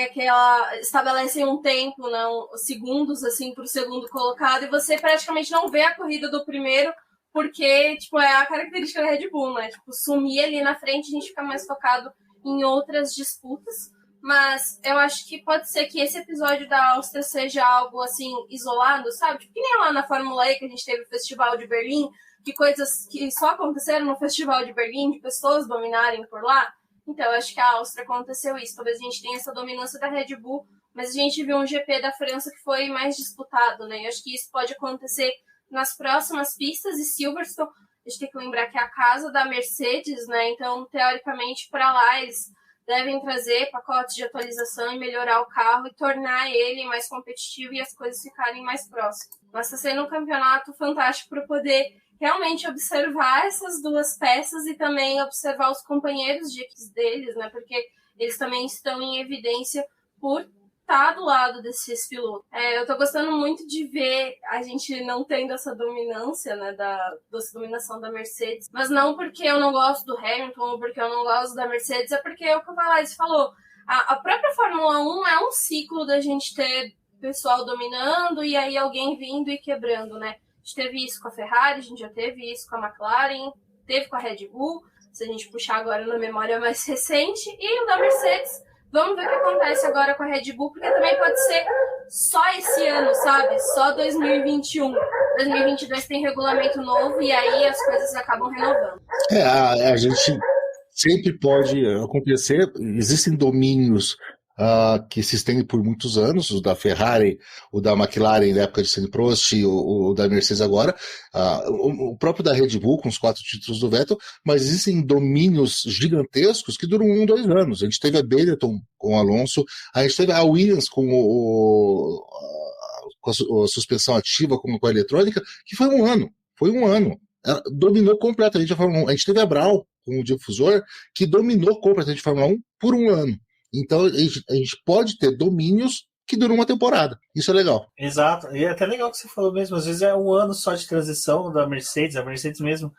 estabelecem um tempo, não, segundos assim para o segundo colocado, e você praticamente não vê a corrida do primeiro, porque tipo, é a característica da Red Bull, né? Tipo, sumir ali na frente, a gente fica mais focado em outras disputas. Mas eu acho que pode ser que esse episódio da Áustria seja algo assim isolado, sabe? Tipo, que nem lá na Fórmula E, que a gente teve o Festival de Berlim, que coisas que só aconteceram no Festival de Berlim, de pessoas dominarem por lá. Então, eu acho que a Áustria aconteceu isso. Talvez a gente tenha essa dominância da Red Bull, mas a gente viu um GP da França que foi mais disputado, né? Eu acho que isso pode acontecer nas próximas pistas, e Silverstone, a gente tem que lembrar que é a casa da Mercedes, né? Então, teoricamente, para lá eles devem trazer pacotes de atualização e melhorar o carro e tornar ele mais competitivo e as coisas ficarem mais próximas. Mas está sendo um campeonato fantástico para poder realmente observar essas duas peças e também observar os companheiros de equipes deles, né? Porque eles também estão em evidência por estar do lado desses pilotos. Eu tô gostando muito de ver a gente não tendo essa dominância, né, dessa dominação da Mercedes, mas não porque eu não gosto do Hamilton ou porque eu não gosto da Mercedes, é porque é o que o Valese falou. A própria Fórmula 1 é um ciclo da gente ter pessoal dominando e aí alguém vindo e quebrando, né? A gente teve isso com a Ferrari, a gente já teve isso com a McLaren, teve com a Red Bull, se a gente puxar agora na memória mais recente, e o da Mercedes. Vamos ver o que acontece agora com a Red Bull, porque também pode ser só esse ano, sabe? Só 2021. 2022 tem regulamento novo e aí as coisas acabam renovando.
A gente sempre pode acontecer. Existem domínios que se estendem por muitos anos, o da Ferrari, o da McLaren na época de Senna Prost, o da Mercedes agora, o próprio da Red Bull com os 4 títulos do Vettel, mas existem domínios gigantescos que duram 1, 2 anos. A gente teve a Benetton com o Alonso, a gente teve a Williams com a suspensão ativa com a eletrônica, que foi 1 ano. Foi 1 ano. Ela dominou completamente a Fórmula 1. A gente teve a Brown com o difusor, que dominou completamente a Fórmula 1 por 1 ano. Então, a gente pode ter domínios que duram uma temporada. Isso é legal.
Exato. E é até legal que você falou mesmo. Às vezes é 1 ano só de transição da Mercedes. A Mercedes mesmo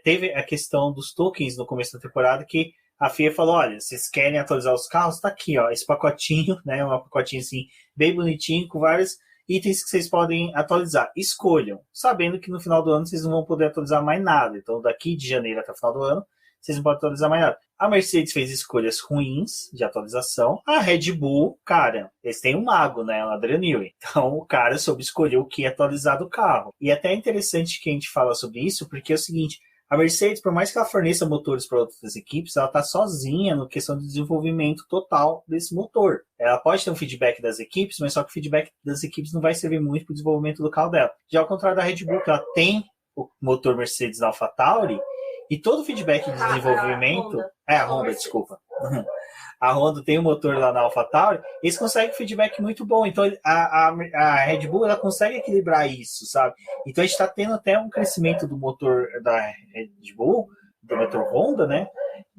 teve a questão dos tokens no começo da temporada, que a FIA falou, olha, vocês querem atualizar os carros? Tá aqui, ó, esse pacotinho, né? Um pacotinho assim, bem bonitinho, com vários itens que vocês podem atualizar. Escolham, sabendo que no final do ano vocês não vão poder atualizar mais nada. Então, daqui de janeiro até o final do ano, vocês não podem atualizar mais nada. A Mercedes fez escolhas ruins de atualização. A Red Bull, cara, eles têm um mago, né? O Adrian Newey. Então, o cara soube escolher o que atualizar do carro. E é até interessante que a gente fala sobre isso, porque é o seguinte, a Mercedes, por mais que ela forneça motores para outras equipes, ela está sozinha na questão de desenvolvimento total desse motor. Ela pode ter um feedback das equipes, mas só que o feedback das equipes não vai servir muito para o desenvolvimento do carro dela. Já ao contrário da Red Bull, que ela tem o motor Mercedes da AlphaTauri, e todo o feedback de desenvolvimento... A Honda, desculpa. A Honda tem um motor lá na AlphaTauri, eles conseguem feedback muito bom. Então, a Red Bull, ela consegue equilibrar isso, sabe? Então, a gente está tendo até um crescimento do motor da Red Bull, do motor Honda, né?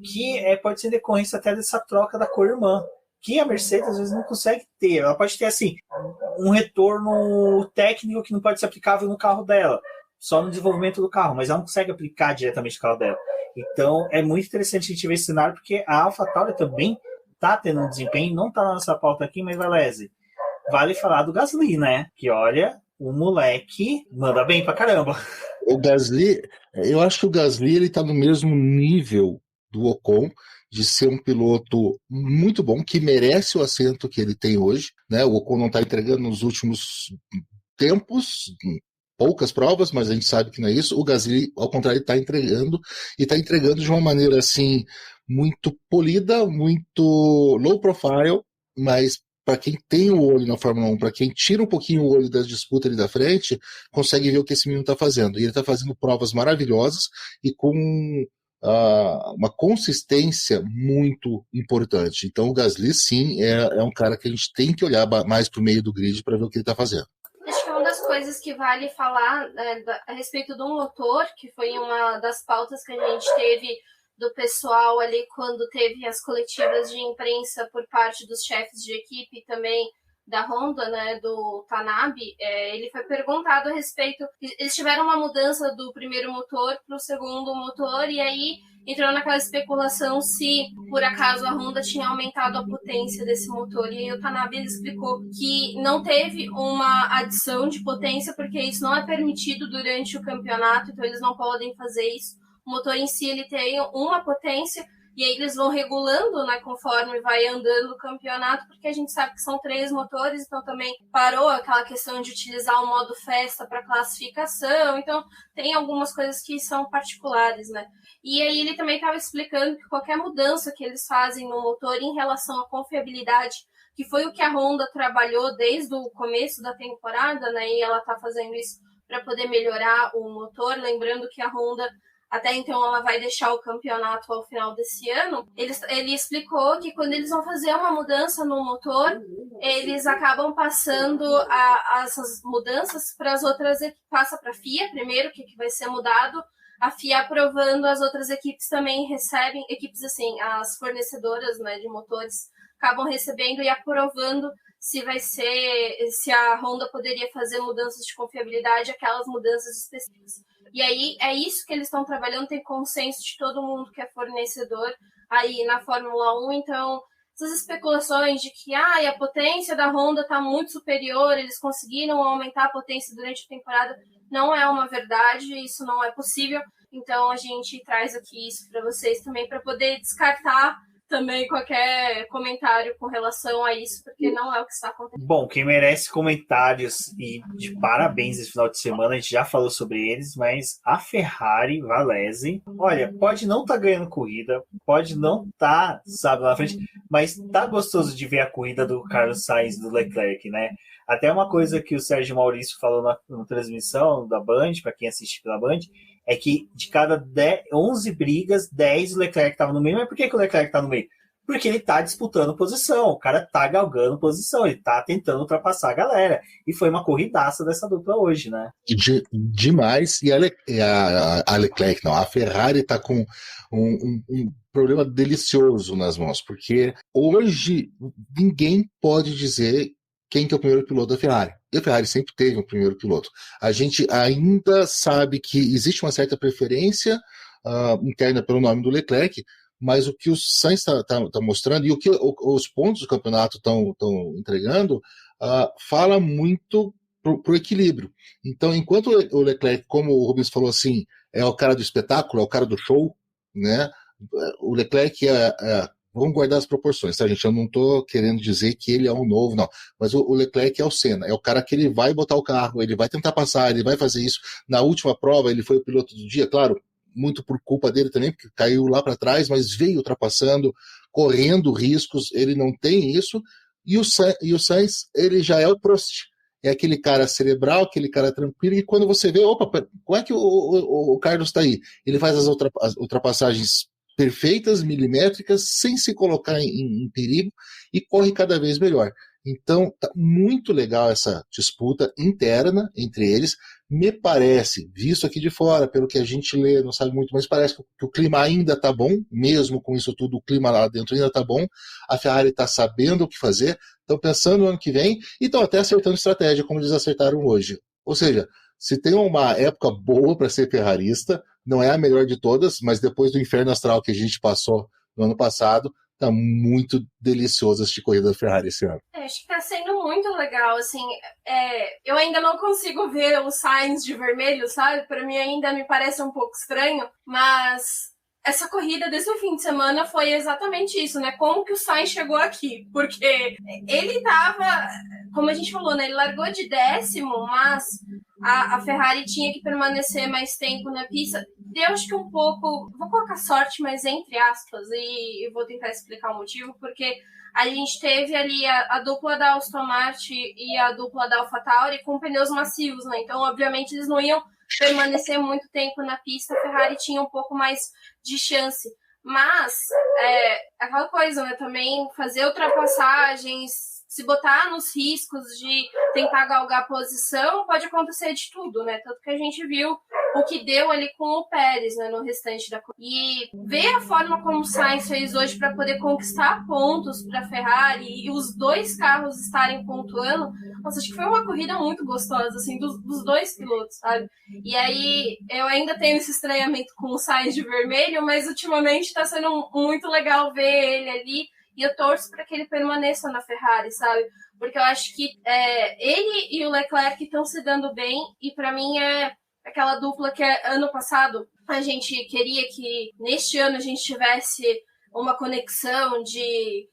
Que pode ser decorrência até dessa troca da cor irmã, que a Mercedes, às vezes, não consegue ter. Ela pode ter, assim, um retorno técnico que não pode ser aplicável no carro dela, só no desenvolvimento do carro, mas ela não consegue aplicar diretamente no carro dela. Então, é muito interessante a gente ver esse cenário, porque a AlphaTauri também está tendo um desempenho, não está na nossa pauta aqui, mas, Valese, vale falar do Gasly, né? Que, olha, o moleque manda bem pra caramba.
O Gasly, eu acho que o Gasly, ele tá no mesmo nível do Ocon, de ser um piloto muito bom, que merece o assento que ele tem hoje, né? O Ocon não está entregando nos últimos tempos, poucas provas, mas a gente sabe que não é isso. O Gasly, ao contrário, está entregando, e está entregando de uma maneira assim muito polida, muito low profile, mas para quem tem o olho na Fórmula 1, para quem tira um pouquinho o olho das disputas ali da frente, consegue ver o que esse menino está fazendo. E ele está fazendo provas maravilhosas e com uma consistência muito importante. Então o Gasly, sim, é um cara que a gente tem que olhar mais para o meio do grid para ver o que ele está fazendo.
Acho que uma das coisas que vale falar a respeito do motor, que foi uma das pautas que a gente teve do pessoal ali quando teve as coletivas de imprensa por parte dos chefes de equipe também da Honda, né, do Tanabe, ele foi perguntado a respeito, eles tiveram uma mudança do primeiro motor para o segundo motor, e aí entrou naquela especulação se, por acaso, a Honda tinha aumentado a potência desse motor. E aí o Tanabe explicou que não teve uma adição de potência, porque isso não é permitido durante o campeonato, então eles não podem fazer isso. O motor em si ele tem uma potência E aí eles vão regulando, né, conforme vai andando o campeonato, porque a gente sabe que são 3 motores, então também parou aquela questão de utilizar o modo festa para classificação, então tem algumas coisas que são particulares, né? E aí ele também estava explicando que qualquer mudança que eles fazem no motor em relação à confiabilidade, que foi o que a Honda trabalhou desde o começo da temporada, né, e ela está fazendo isso para poder melhorar o motor, lembrando que a Honda até então ela vai deixar o campeonato ao final desse ano. Ele explicou que quando eles vão fazer uma mudança no motor, eles acabam passando essas mudanças para as outras equipes. Passa para a FIA primeiro, o que vai ser mudado. A FIA aprovando, as outras equipes também recebem, equipes assim, as fornecedoras, né, de motores, acabam recebendo e aprovando se a Honda poderia fazer mudanças de confiabilidade, aquelas mudanças específicas. E aí é isso que eles estão trabalhando, tem consenso de todo mundo que é fornecedor aí na Fórmula 1, então essas especulações de que a potência da Honda está muito superior, eles conseguiram aumentar a potência durante a temporada, não é uma verdade, isso não é possível, então a gente traz aqui isso para vocês também, para poder descartar também qualquer comentário com relação a isso, porque não é o que está acontecendo.
Bom, quem merece comentários e de parabéns esse final de semana, a gente já falou sobre eles, mas a Ferrari Valese, olha, pode não estar ganhando corrida, pode não estar, sabe, lá na frente, mas tá gostoso de ver a corrida do Carlos Sainz e do Leclerc, né? Até uma coisa que o Sérgio Maurício falou na transmissão da Band, para quem assiste pela Band, é que de cada 11 brigas, 10 o Leclerc estava no meio. Mas por que o Leclerc está no meio? Porque ele está disputando posição, o cara está galgando posição, ele está tentando ultrapassar a galera. E foi uma corridaça dessa dupla hoje, né?
Demais. E a Leclerc, não, a Ferrari está com um problema delicioso nas mãos, porque hoje ninguém pode dizer quem que é o primeiro piloto da Ferrari. E a Ferrari sempre teve um primeiro piloto. A gente ainda sabe que existe uma certa preferência interna pelo nome do Leclerc, mas o que o Sainz está mostrando e o que os pontos do campeonato estão entregando fala muito pro equilíbrio. Então, enquanto o Leclerc, como o Rubens falou assim, é o cara do espetáculo, é o cara do show, né? O Leclerc vamos guardar as proporções, tá, gente? Eu não tô querendo dizer que ele é um novo, não. Mas o Leclerc é o Senna. É o cara que ele vai botar o carro, ele vai tentar passar, ele vai fazer isso. Na última prova, ele foi o piloto do dia, claro, muito por culpa dele também, porque caiu lá para trás, mas veio ultrapassando, correndo riscos. Ele não tem isso. E o Sainz, ele já é o Prost. É aquele cara cerebral, aquele cara tranquilo, e quando você vê, opa, como é que o Carlos está aí? Ele faz as ultrapassagens perfeitas, milimétricas, sem se colocar em perigo, e corre cada vez melhor. Então, tá muito legal essa disputa interna entre eles. Me parece, visto aqui de fora, pelo que a gente lê, não sabe muito, mas parece que o clima ainda tá bom, mesmo com isso tudo, o clima lá dentro ainda tá bom. A Ferrari tá sabendo o que fazer, estão pensando no ano que vem, e estão até acertando estratégia, como eles acertaram hoje. Ou seja, se tem uma época boa para ser ferrarista, não é a melhor de todas, mas depois do inferno astral que a gente passou no ano passado, tá muito delicioso assistir corrida da Ferrari esse ano.
Acho que tá sendo muito legal, assim, eu ainda não consigo ver o Sainz de vermelho, sabe? Para mim ainda me parece um pouco estranho, mas essa corrida desse fim de semana foi exatamente isso, né? Como que o Sainz chegou aqui? Porque ele tava, como a gente falou, né? Ele largou de 10º, mas a Ferrari tinha que permanecer mais tempo na pista. Deu, acho que um pouco, vou colocar sorte, mas entre aspas, e eu vou tentar explicar o motivo, porque a gente teve ali a dupla da Aston Martin e a dupla da AlphaTauri com pneus macios, né? Então, obviamente, eles não iam permanecer muito tempo na pista, a Ferrari tinha um pouco mais de chance. Mas, aquela coisa, né? Também fazer ultrapassagens, se botar nos riscos de tentar galgar a posição, pode acontecer de tudo, né? Tanto que a gente viu o que deu ali com o Pérez, né, no restante da corrida. E ver a forma como o Sainz fez hoje para poder conquistar pontos para a Ferrari e os dois carros estarem pontuando, nossa, acho que foi uma corrida muito gostosa, assim, dos dois pilotos, sabe? E aí, eu ainda tenho esse estranhamento com o Sainz de vermelho, mas ultimamente está sendo muito legal ver ele ali, e eu torço para que ele permaneça na Ferrari, sabe? Porque eu acho que ele e o Leclerc estão se dando bem, e para mim é aquela dupla que ano passado a gente queria que neste ano a gente tivesse uma conexão de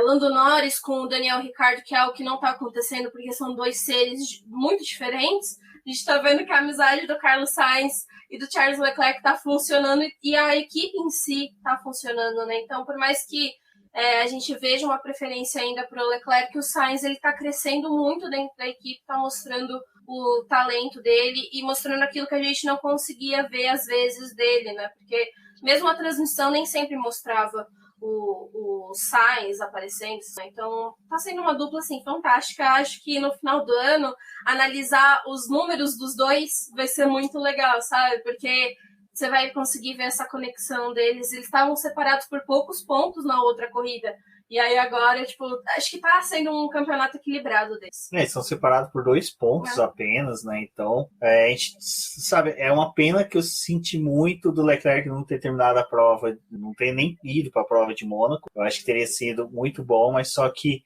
Lando Norris com o Daniel Ricciardo, que é algo que não está acontecendo, porque são dois seres muito diferentes. A gente está vendo que a amizade do Carlos Sainz e do Charles Leclerc está funcionando e a equipe em si está funcionando, né? Então, por mais que a gente veja uma preferência ainda para o Leclerc, o Sainz ele está crescendo muito dentro da equipe, está mostrando o talento dele e mostrando aquilo que a gente não conseguia ver às vezes dele, né? Porque mesmo a transmissão nem sempre mostrava o Sainz aparecendo, né? Então tá sendo uma dupla assim fantástica. Acho que no final do ano analisar os números dos dois vai ser muito legal, sabe? Porque você vai conseguir ver essa conexão deles. Eles estavam separados por poucos pontos na outra corrida. E aí agora, tipo, acho que tá sendo um campeonato equilibrado deles.
Eles são separados por 2 pontos apenas, né? Então, a gente sabe, é uma pena que eu senti muito do Leclerc não ter terminado a prova, não ter nem ido para a prova de Mônaco. Eu acho que teria sido muito bom, mas só que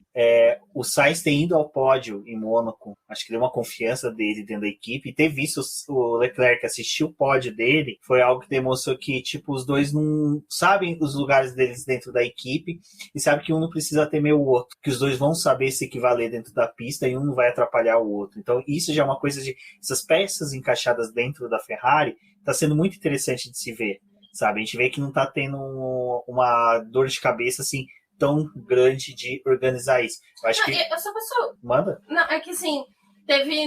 o Sainz ter ido ao pódio em Mônaco, acho que deu uma confiança dele dentro da equipe, e ter visto o Leclerc assistir o pódio dele foi algo que demonstrou que, tipo, os dois não sabem os lugares deles dentro da equipe e sabem que um não precisa temer o outro, que os dois vão saber se equivaler dentro da pista e um não vai atrapalhar o outro. Então isso já é uma coisa de essas peças encaixadas dentro da Ferrari, está sendo muito interessante de se ver, sabe? A gente vê que não está tendo uma dor de cabeça assim tão grande de organizar isso. Eu acho que
eu só posso...
Manda?
Não, é que assim, teve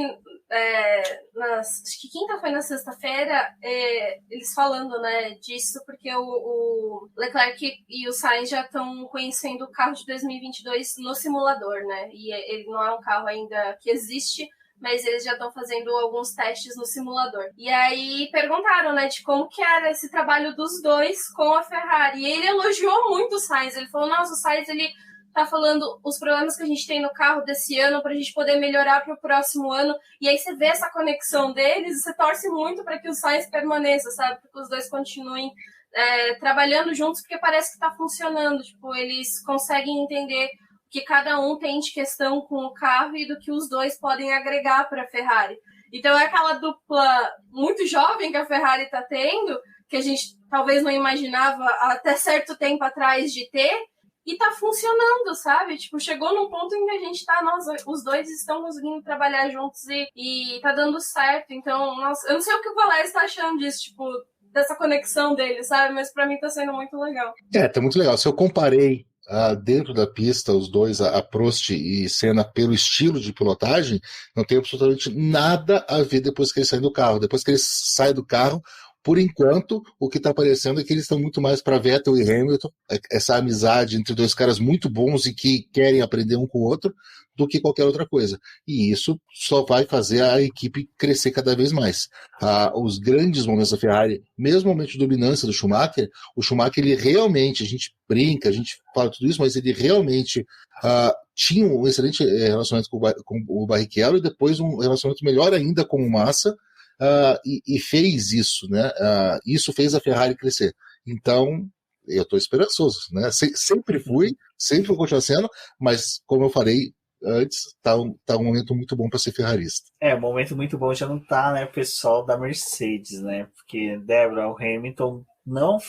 acho que quinta foi na sexta-feira, eles falando, né, disso, porque o Leclerc e o Sainz já estão conhecendo o carro de 2022 no simulador, né, e ele não é um carro ainda que existe, mas eles já estão fazendo alguns testes no simulador. E aí perguntaram, né, de como que era esse trabalho dos dois com a Ferrari, e ele elogiou muito o Sainz, ele falou, nossa, o Sainz, ele tá falando os problemas que a gente tem no carro desse ano pra gente poder melhorar pro próximo ano. E aí você vê essa conexão deles e você torce muito para que o Sainz permaneça, sabe? Para que os dois continuem trabalhando juntos, porque parece que tá funcionando. Tipo, eles conseguem entender o que cada um tem de questão com o carro e do que os dois podem agregar para a Ferrari. Então é aquela dupla muito jovem que a Ferrari tá tendo, que a gente talvez não imaginava até certo tempo atrás de ter, e tá funcionando, sabe? Tipo, chegou num ponto em que a gente tá, os dois estão conseguindo trabalhar juntos e tá dando certo. Então, nossa, eu não sei o que o Valério tá achando disso, tipo, dessa conexão dele, sabe? Mas pra mim tá sendo muito legal.
Tá muito legal. Se eu comparei dentro da pista os dois, a Prost e Senna, pelo estilo de pilotagem, não tem absolutamente nada a ver depois que eles saem do carro. Depois que eles saem do carro, por enquanto, o que está aparecendo é que eles estão muito mais para Vettel e Hamilton, essa amizade entre dois caras muito bons e que querem aprender um com o outro, do que qualquer outra coisa. E isso só vai fazer a equipe crescer cada vez mais. Os grandes momentos da Ferrari, mesmo o momento de dominância do Schumacher, o Schumacher, ele realmente, a gente brinca, a gente fala tudo isso, mas ele realmente tinha um excelente relacionamento com o Barrichello e depois um relacionamento melhor ainda com o Massa, e fez isso, né? Isso fez a Ferrari crescer. Então, eu estou esperançoso, né? Sempre fui, sempre vou continuar sendo, mas, como eu falei antes, tá um momento muito bom para ser ferrarista.
Um momento muito bom já não tá, né, o pessoal da Mercedes, né? Porque, Débora, o Hamilton não,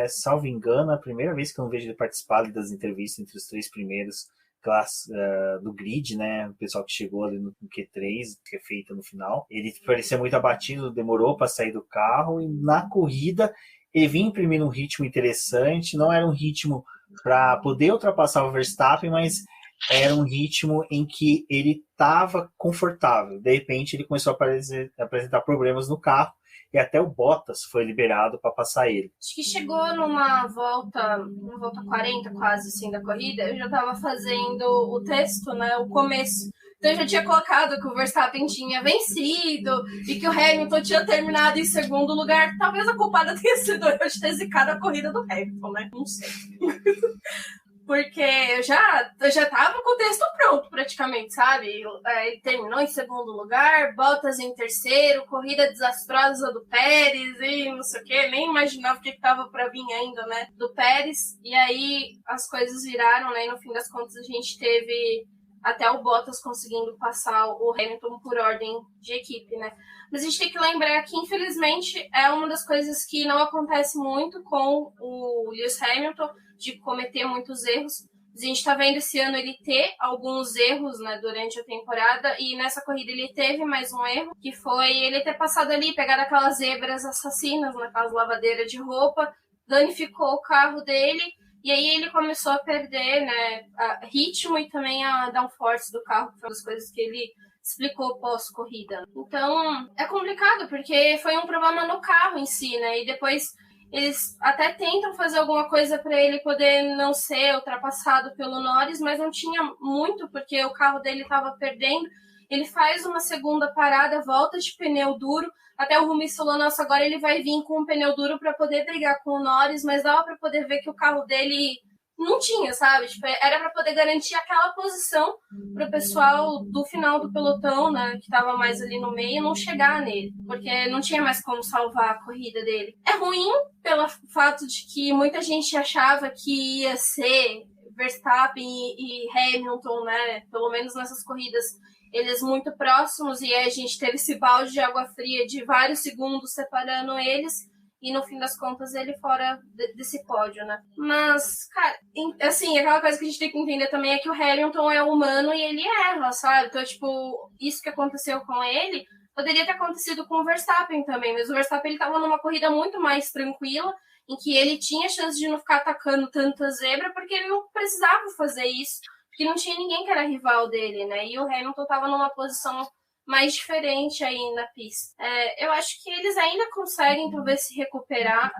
salvo engano, a primeira vez que eu não vejo ele participar das entrevistas entre os 3 primeiros do grid, né, o pessoal que chegou ali no Q3, que é feita no final, ele parecia muito abatido, demorou para sair do carro, e na corrida ele vinha imprimindo um ritmo interessante, não era um ritmo para poder ultrapassar o Verstappen, mas era um ritmo em que ele estava confortável. De repente ele começou a apresentar problemas no carro, e até o Bottas foi liberado para passar ele.
Acho que chegou numa volta 40 quase, assim, da corrida, eu já estava fazendo o texto, né, o começo. Então eu já tinha colocado que o Verstappen tinha vencido e que o Hamilton tinha terminado em segundo lugar. Talvez a culpada tenha sido eu de ter zicado a corrida do Hamilton, né? Não sei. Porque eu já tava com o texto pronto, praticamente, sabe? Ele terminou em segundo lugar, Bottas em terceiro, corrida desastrosa do Pérez e não sei o que, nem imaginava o que tava pra vir ainda, né? Do Pérez. E aí as coisas viraram, né? E no fim das contas a gente teve até o Bottas conseguindo passar o Hamilton por ordem de equipe, né? Mas a gente tem que lembrar que, infelizmente, é uma das coisas que não acontece muito com o Lewis Hamilton, de cometer muitos erros. A gente está vendo esse ano ele ter alguns erros, né, durante a temporada, e nessa corrida ele teve mais um erro, que foi ele ter passado ali, pegado aquelas zebras assassinas naquelas lavadeiras de roupa, danificou o carro dele, e aí ele começou a perder, né, ritmo e também a downforce do carro, que foi uma das coisas que ele explicou pós-corrida. Então, é complicado, porque foi um problema no carro em si, né, e depois eles até tentam fazer alguma coisa para ele poder não ser ultrapassado pelo Norris, mas não tinha muito, porque o carro dele estava perdendo. Ele faz uma segunda parada, volta de pneu duro, até o Rubens falou, nossa, agora ele vai vir com um pneu duro para poder brigar com o Norris, mas dava para poder ver que o carro dele não tinha, sabe? Tipo, era para poder garantir aquela posição para o pessoal do final do pelotão, né, que estava mais ali no meio, não chegar nele, porque não tinha mais como salvar a corrida dele. É ruim pelo fato de que muita gente achava que ia ser Verstappen e Hamilton, né, pelo menos nessas corridas, eles muito próximos, e aí a gente teve esse balde de água fria de vários segundos separando eles, e no fim das contas ele fora desse pódio, né? Mas, cara, assim, aquela coisa que a gente tem que entender também é que o Hamilton é humano e ele erra, sabe? Então, tipo, isso que aconteceu com ele poderia ter acontecido com o Verstappen também, mas o Verstappen ele tava numa corrida muito mais tranquila, em que ele tinha chance de não ficar atacando tanta zebra, porque ele não precisava fazer isso, porque não tinha ninguém que era rival dele, né? E o Hamilton tava numa posição mais diferente aí na pista. Eu acho que eles ainda conseguem talvez se recuperar.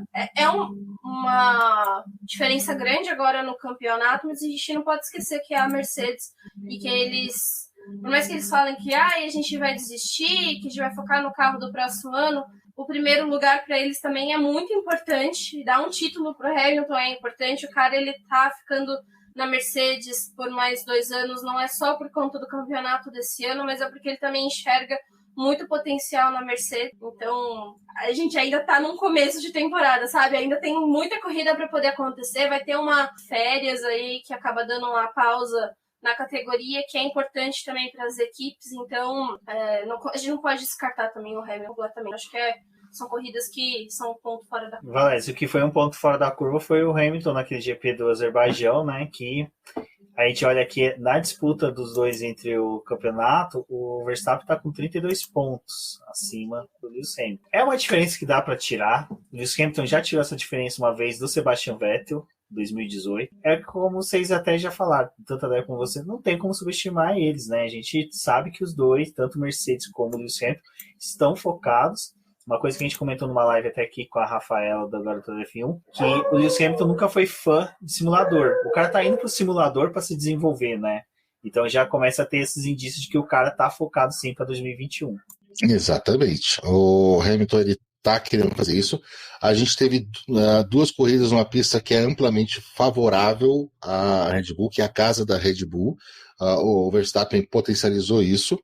Uma diferença grande agora no campeonato, mas a gente não pode esquecer que é a Mercedes e que eles, por mais que eles falem que a gente vai desistir, que a gente vai focar no carro do próximo ano, o primeiro lugar para eles também é muito importante. Dar um título para o Hamilton é importante. O cara ele tá ficando na Mercedes por mais 2 anos, não é só por conta do campeonato desse ano, mas é porque ele também enxerga muito potencial na Mercedes. Então, a gente ainda tá num começo de temporada, sabe? Ainda tem muita corrida para poder acontecer, vai ter uma férias aí que acaba dando uma pausa na categoria, que é importante também para as equipes, então a gente não pode descartar também o Hamilton completamente. Acho que são corridas que são um ponto fora da curva.
Valézio, o que foi um ponto fora da curva foi o Hamilton naquele GP do Azerbaijão, né? Que a gente olha aqui na disputa dos dois entre o campeonato, o Verstappen está com 32 pontos acima do Lewis Hamilton. É uma diferença que dá para tirar. O Lewis Hamilton já tirou essa diferença uma vez do Sebastian Vettel, 2018. É como vocês até já falaram, tanto até como você, não tem como subestimar eles, né? A gente sabe que os dois, tanto Mercedes como o Lewis Hamilton, estão focados. Uma coisa que a gente comentou numa live até aqui com a Rafaela da Garota do F1, que o Lewis Hamilton nunca foi fã de simulador. O cara tá indo pro simulador para se desenvolver, né? Então já começa a ter esses indícios de que o cara tá focado sim para 2021.
Exatamente. O Hamilton, ele tá querendo fazer isso. A gente teve 2 corridas numa pista que é amplamente favorável à Red Bull, que é a casa da Red Bull. O Verstappen potencializou isso.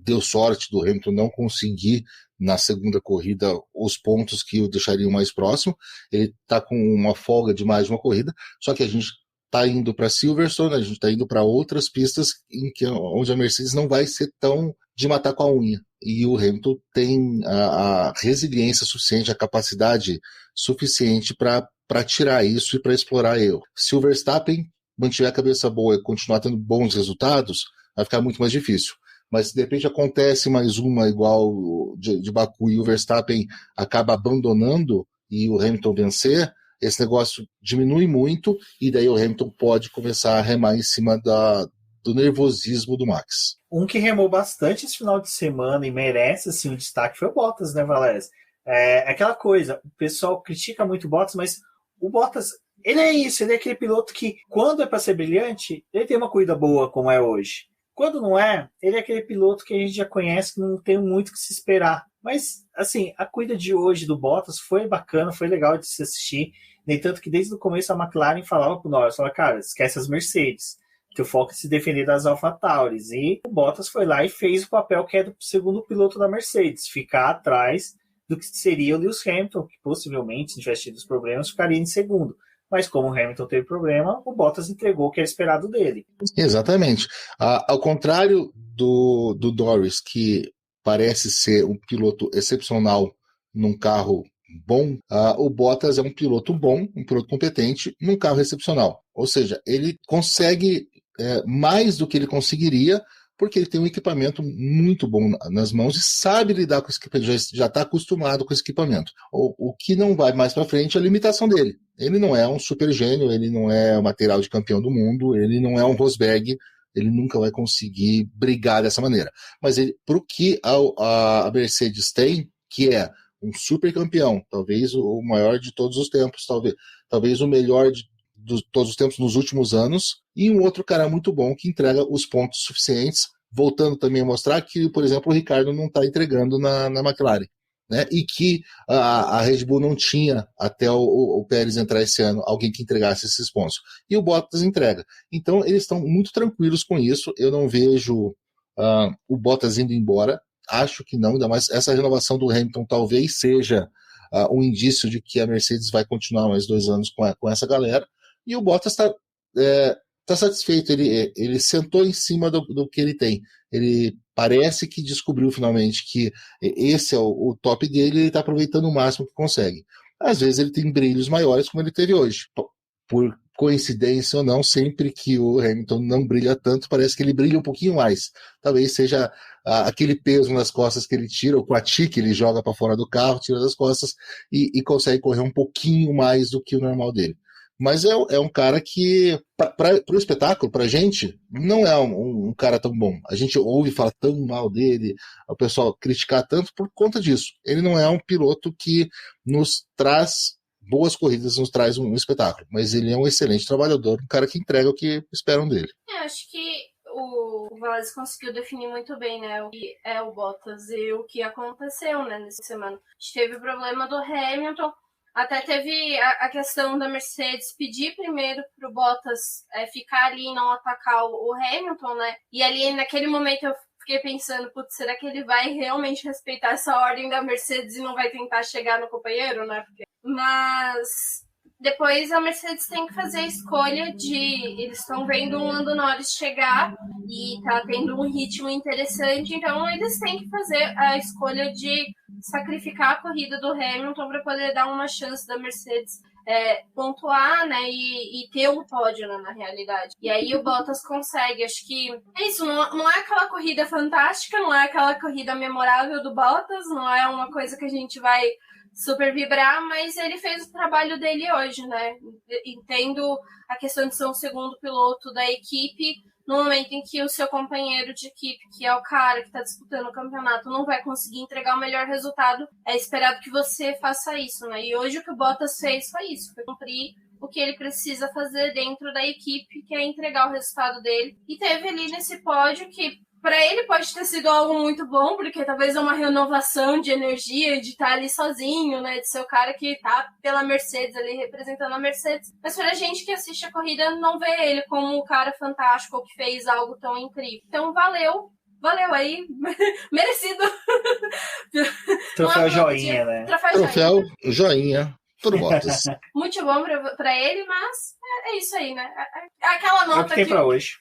Deu sorte do Hamilton não conseguir na segunda corrida os pontos que o deixariam mais próximo. Ele está com uma folga de mais de uma corrida, só que a gente está indo para Silverstone, a gente está indo para outras pistas onde a Mercedes não vai ser tão de matar com a unha. E o Hamilton tem a resiliência suficiente, a capacidade suficiente para tirar isso e para explorar erro. Se o Verstappen mantiver a cabeça boa e continuar tendo bons resultados, vai ficar muito mais difícil. Mas se de repente acontece mais uma igual de Baku e o Verstappen acaba abandonando e o Hamilton vencer, esse negócio diminui muito e daí o Hamilton pode começar a remar em cima do nervosismo do Max.
Um que remou bastante esse final de semana e merece assim, um destaque foi o Bottas, né, Valério? Aquela coisa, o pessoal critica muito o Bottas, mas o Bottas, ele é isso, ele é aquele piloto que, quando é para ser brilhante, ele tem uma corrida boa como é hoje. Quando não é, ele é aquele piloto que a gente já conhece, que não tem muito o que se esperar. Mas, assim, a corrida de hoje do Bottas foi bacana, foi legal de se assistir. Nem tanto que desde o começo a McLaren falava pro Norris, cara, esquece as Mercedes, que o foco é se defender das AlphaTauris. E o Bottas foi lá e fez o papel que é do segundo piloto da Mercedes, ficar atrás do que seria o Lewis Hamilton, que possivelmente, se tivesse tido os problemas, ficaria em segundo. mas como o Hamilton teve problema, o Bottas entregou o que era esperado dele.
Exatamente. Ao contrário do Norris, que parece ser um piloto excepcional num carro bom, o Bottas é um piloto bom, um piloto competente num carro excepcional. Ou seja, ele consegue mais do que ele conseguiria, porque ele tem um equipamento muito bom nas mãos e sabe lidar com esse equipamento, já está acostumado com esse equipamento. O que não vai mais para frente é a limitação dele. Ele não é um super gênio, ele não é o material de campeão do mundo, ele não é um Rosberg, ele nunca vai conseguir brigar dessa maneira. Mas para o que a Mercedes tem, que é um super campeão, talvez o maior de todos os tempos, talvez o melhor de todos os tempos nos últimos anos, e um outro cara muito bom que entrega os pontos suficientes, voltando também a mostrar que, por exemplo, o Ricardo não está entregando na McLaren, né? E que a Red Bull não tinha, até o Pérez entrar esse ano, alguém que entregasse esses pontos. E o Bottas entrega. Então, eles estão muito tranquilos com isso. Eu não vejo o Bottas indo embora. Acho que não, ainda mais essa renovação do Hamilton talvez seja um indício de que a Mercedes vai continuar mais 2 anos com essa galera. E o Bottas está satisfeito, ele sentou em cima do que ele tem. Ele parece que descobriu finalmente que esse é o top dele e ele está aproveitando o máximo que consegue. Às vezes ele tem brilhos maiores, como ele teve hoje. Por coincidência ou não, sempre que o Hamilton não brilha tanto, parece que ele brilha um pouquinho mais. Talvez seja aquele peso nas costas que ele tira, o quati que ele joga para fora do carro, tira das costas e consegue correr um pouquinho mais do que o normal dele. Mas é um cara que, para o espetáculo, para a gente, não é um cara tão bom. A gente ouve falar tão mal dele, o pessoal criticar tanto por conta disso. Ele não é um piloto que nos traz boas corridas, nos traz um espetáculo. Mas ele é um excelente trabalhador, um cara que entrega o que esperam dele.
Acho que o Valese conseguiu definir muito bem, né, o que é o Bottas e o que aconteceu, né, nessa semana. A gente teve o problema do Hamilton. Até teve a questão da Mercedes pedir primeiro pro Bottas ficar ali e não atacar o Hamilton, né? E ali, naquele momento, eu fiquei pensando, putz, será que ele vai realmente respeitar essa ordem da Mercedes e não vai tentar chegar no companheiro, né? Mas depois a Mercedes tem que fazer a escolha de... Eles estão vendo o Lando Norris chegar e tá tendo um ritmo interessante, então eles têm que fazer a escolha de sacrificar a corrida do Hamilton para poder dar uma chance da Mercedes pontuar, né, e ter um pódio, né, na realidade. E aí o Bottas consegue, acho que é isso, não é aquela corrida fantástica, não é aquela corrida memorável do Bottas, não é uma coisa que a gente vai super vibrar, mas ele fez o trabalho dele hoje, né, entendo a questão de ser um segundo piloto da equipe, no momento em que o seu companheiro de equipe, que é o cara que está disputando o campeonato, não vai conseguir entregar o melhor resultado, é esperado que você faça isso, né? E hoje o que o Bottas fez foi isso, foi cumprir o que ele precisa fazer dentro da equipe, que é entregar o resultado dele. E teve ali nesse pódio que, para ele, pode ter sido algo muito bom, porque talvez é uma renovação de energia, de estar ali sozinho, né? De ser o cara que tá pela Mercedes ali, representando a Mercedes. Mas pra gente que assiste a corrida, não vê ele como um cara fantástico ou que fez algo tão incrível. Então, valeu aí, merecido.
Troféu joinha, né?
Troféu joinha. Tudo Bottas.
Muito bom pra ele, mas é isso aí, né? Aquela nota
é o que tem pra hoje.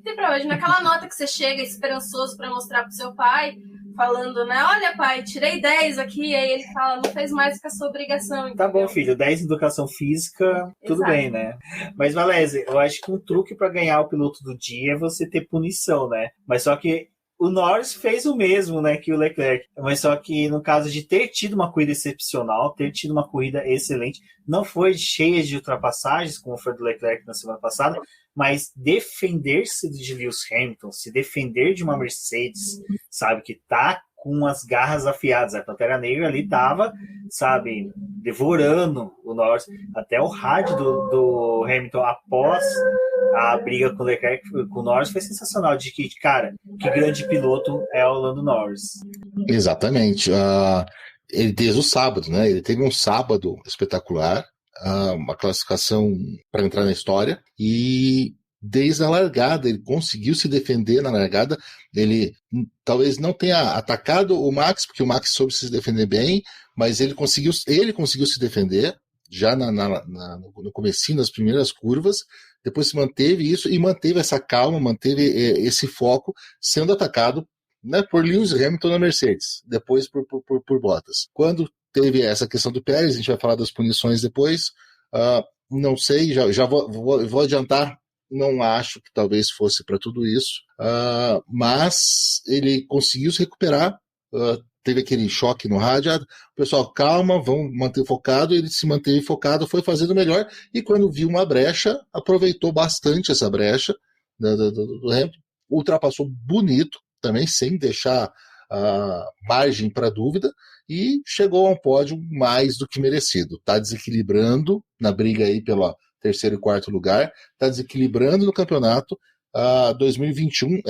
Tem pra hoje, naquela nota que você chega esperançoso pra mostrar pro seu pai, falando, né, olha pai, tirei 10 aqui, aí ele fala, não fez mais que a sua obrigação. Entendeu?
Tá bom, filho, 10 em educação física, tudo
Exato.
bem, né? Mas, Valese, eu acho que um truque pra ganhar o piloto do dia é você ter punição, né? Mas só que o Norris fez o mesmo, né, que o Leclerc. Mas só que no caso de ter tido uma corrida excepcional, ter tido uma corrida excelente, não foi cheia de ultrapassagens, como foi do Leclerc na semana passada, mas defender-se de Lewis Hamilton, se defender de uma Mercedes, sabe, que tá com as garras afiadas. A Pantera Negra ali tava, sabe, devorando o Norris. Até o rádio do Hamilton após a briga com o Leclerc, com o Norris, foi sensacional, de que, cara, que grande piloto é o Lando Norris.
Exatamente. Ele desde o sábado, né? Ele teve um sábado espetacular, uma classificação para entrar na história, e desde a largada, ele conseguiu se defender na largada. Ele talvez não tenha atacado o Max, porque o Max soube se defender bem, mas ele conseguiu se defender. já no comecinho, nas primeiras curvas, depois se manteve isso e manteve essa calma, manteve esse foco, sendo atacado, né, por Lewis Hamilton na Mercedes, depois por Bottas. Quando teve essa questão do Pérez, a gente vai falar das punições depois, não sei, já vou adiantar, não acho que talvez fosse para tudo isso, mas ele conseguiu se recuperar, teve aquele choque no rádio, o pessoal, calma, vamos manter focado, ele se manteve focado, foi fazendo melhor, e quando viu uma brecha, aproveitou bastante essa brecha do Hamilton, ultrapassou bonito, também sem deixar margem para dúvida, e chegou a um pódio mais do que merecido. Está desequilibrando na briga aí pelo terceiro e quarto lugar, está desequilibrando no campeonato. 2021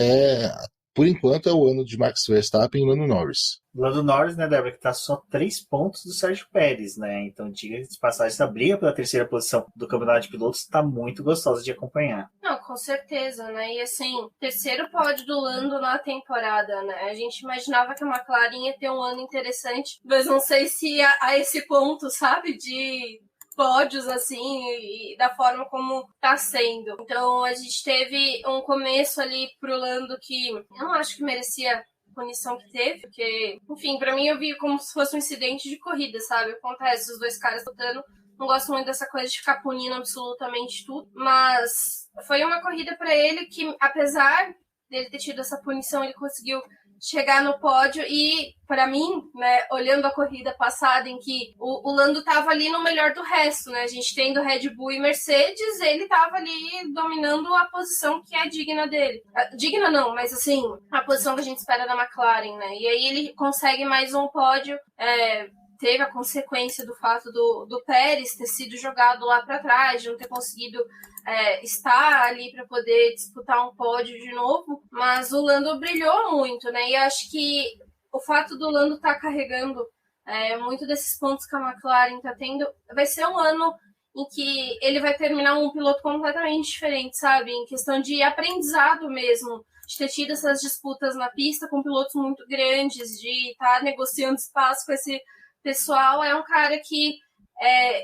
por enquanto, é o ano de Max Verstappen e Lando Norris.
Lando Norris, né, Débora, que tá só 3 pontos do Sérgio Pérez, né? Então, diga-se de passagem, essa briga pela terceira posição do campeonato de pilotos tá muito gostosa de acompanhar.
Não, com certeza, né? E assim, terceiro pódio do Lando na temporada, né? A gente imaginava que a McLaren ia ter um ano interessante, mas não sei se a esse ponto, sabe, de pódios, assim, e da forma como tá sendo. Então, a gente teve um começo ali pro Lando que eu não acho que merecia a punição que teve, porque, enfim, pra mim eu vi como se fosse um incidente de corrida, sabe? Acontece, os dois caras lutando. Não gosto muito dessa coisa de ficar punindo absolutamente tudo, mas foi uma corrida pra ele que, apesar dele ter tido essa punição, ele conseguiu chegar no pódio e, para mim, né, olhando a corrida passada em que o Lando tava ali no melhor do resto, né, a gente tendo Red Bull e Mercedes, ele tava ali dominando a posição que é digna dele. Digna não, mas assim, a posição que a gente espera da McLaren, né, e aí ele consegue mais um pódio, teve a consequência do fato do Pérez ter sido jogado lá para trás, de não ter conseguido estar ali para poder disputar um pódio de novo, mas o Lando brilhou muito, né? E acho que o fato do Lando estar carregando muito desses pontos que a McLaren está tendo, vai ser um ano em que ele vai terminar um piloto completamente diferente, sabe? Em questão de aprendizado mesmo, de ter tido essas disputas na pista com pilotos muito grandes, de estar negociando espaço com esse pessoal. É um cara que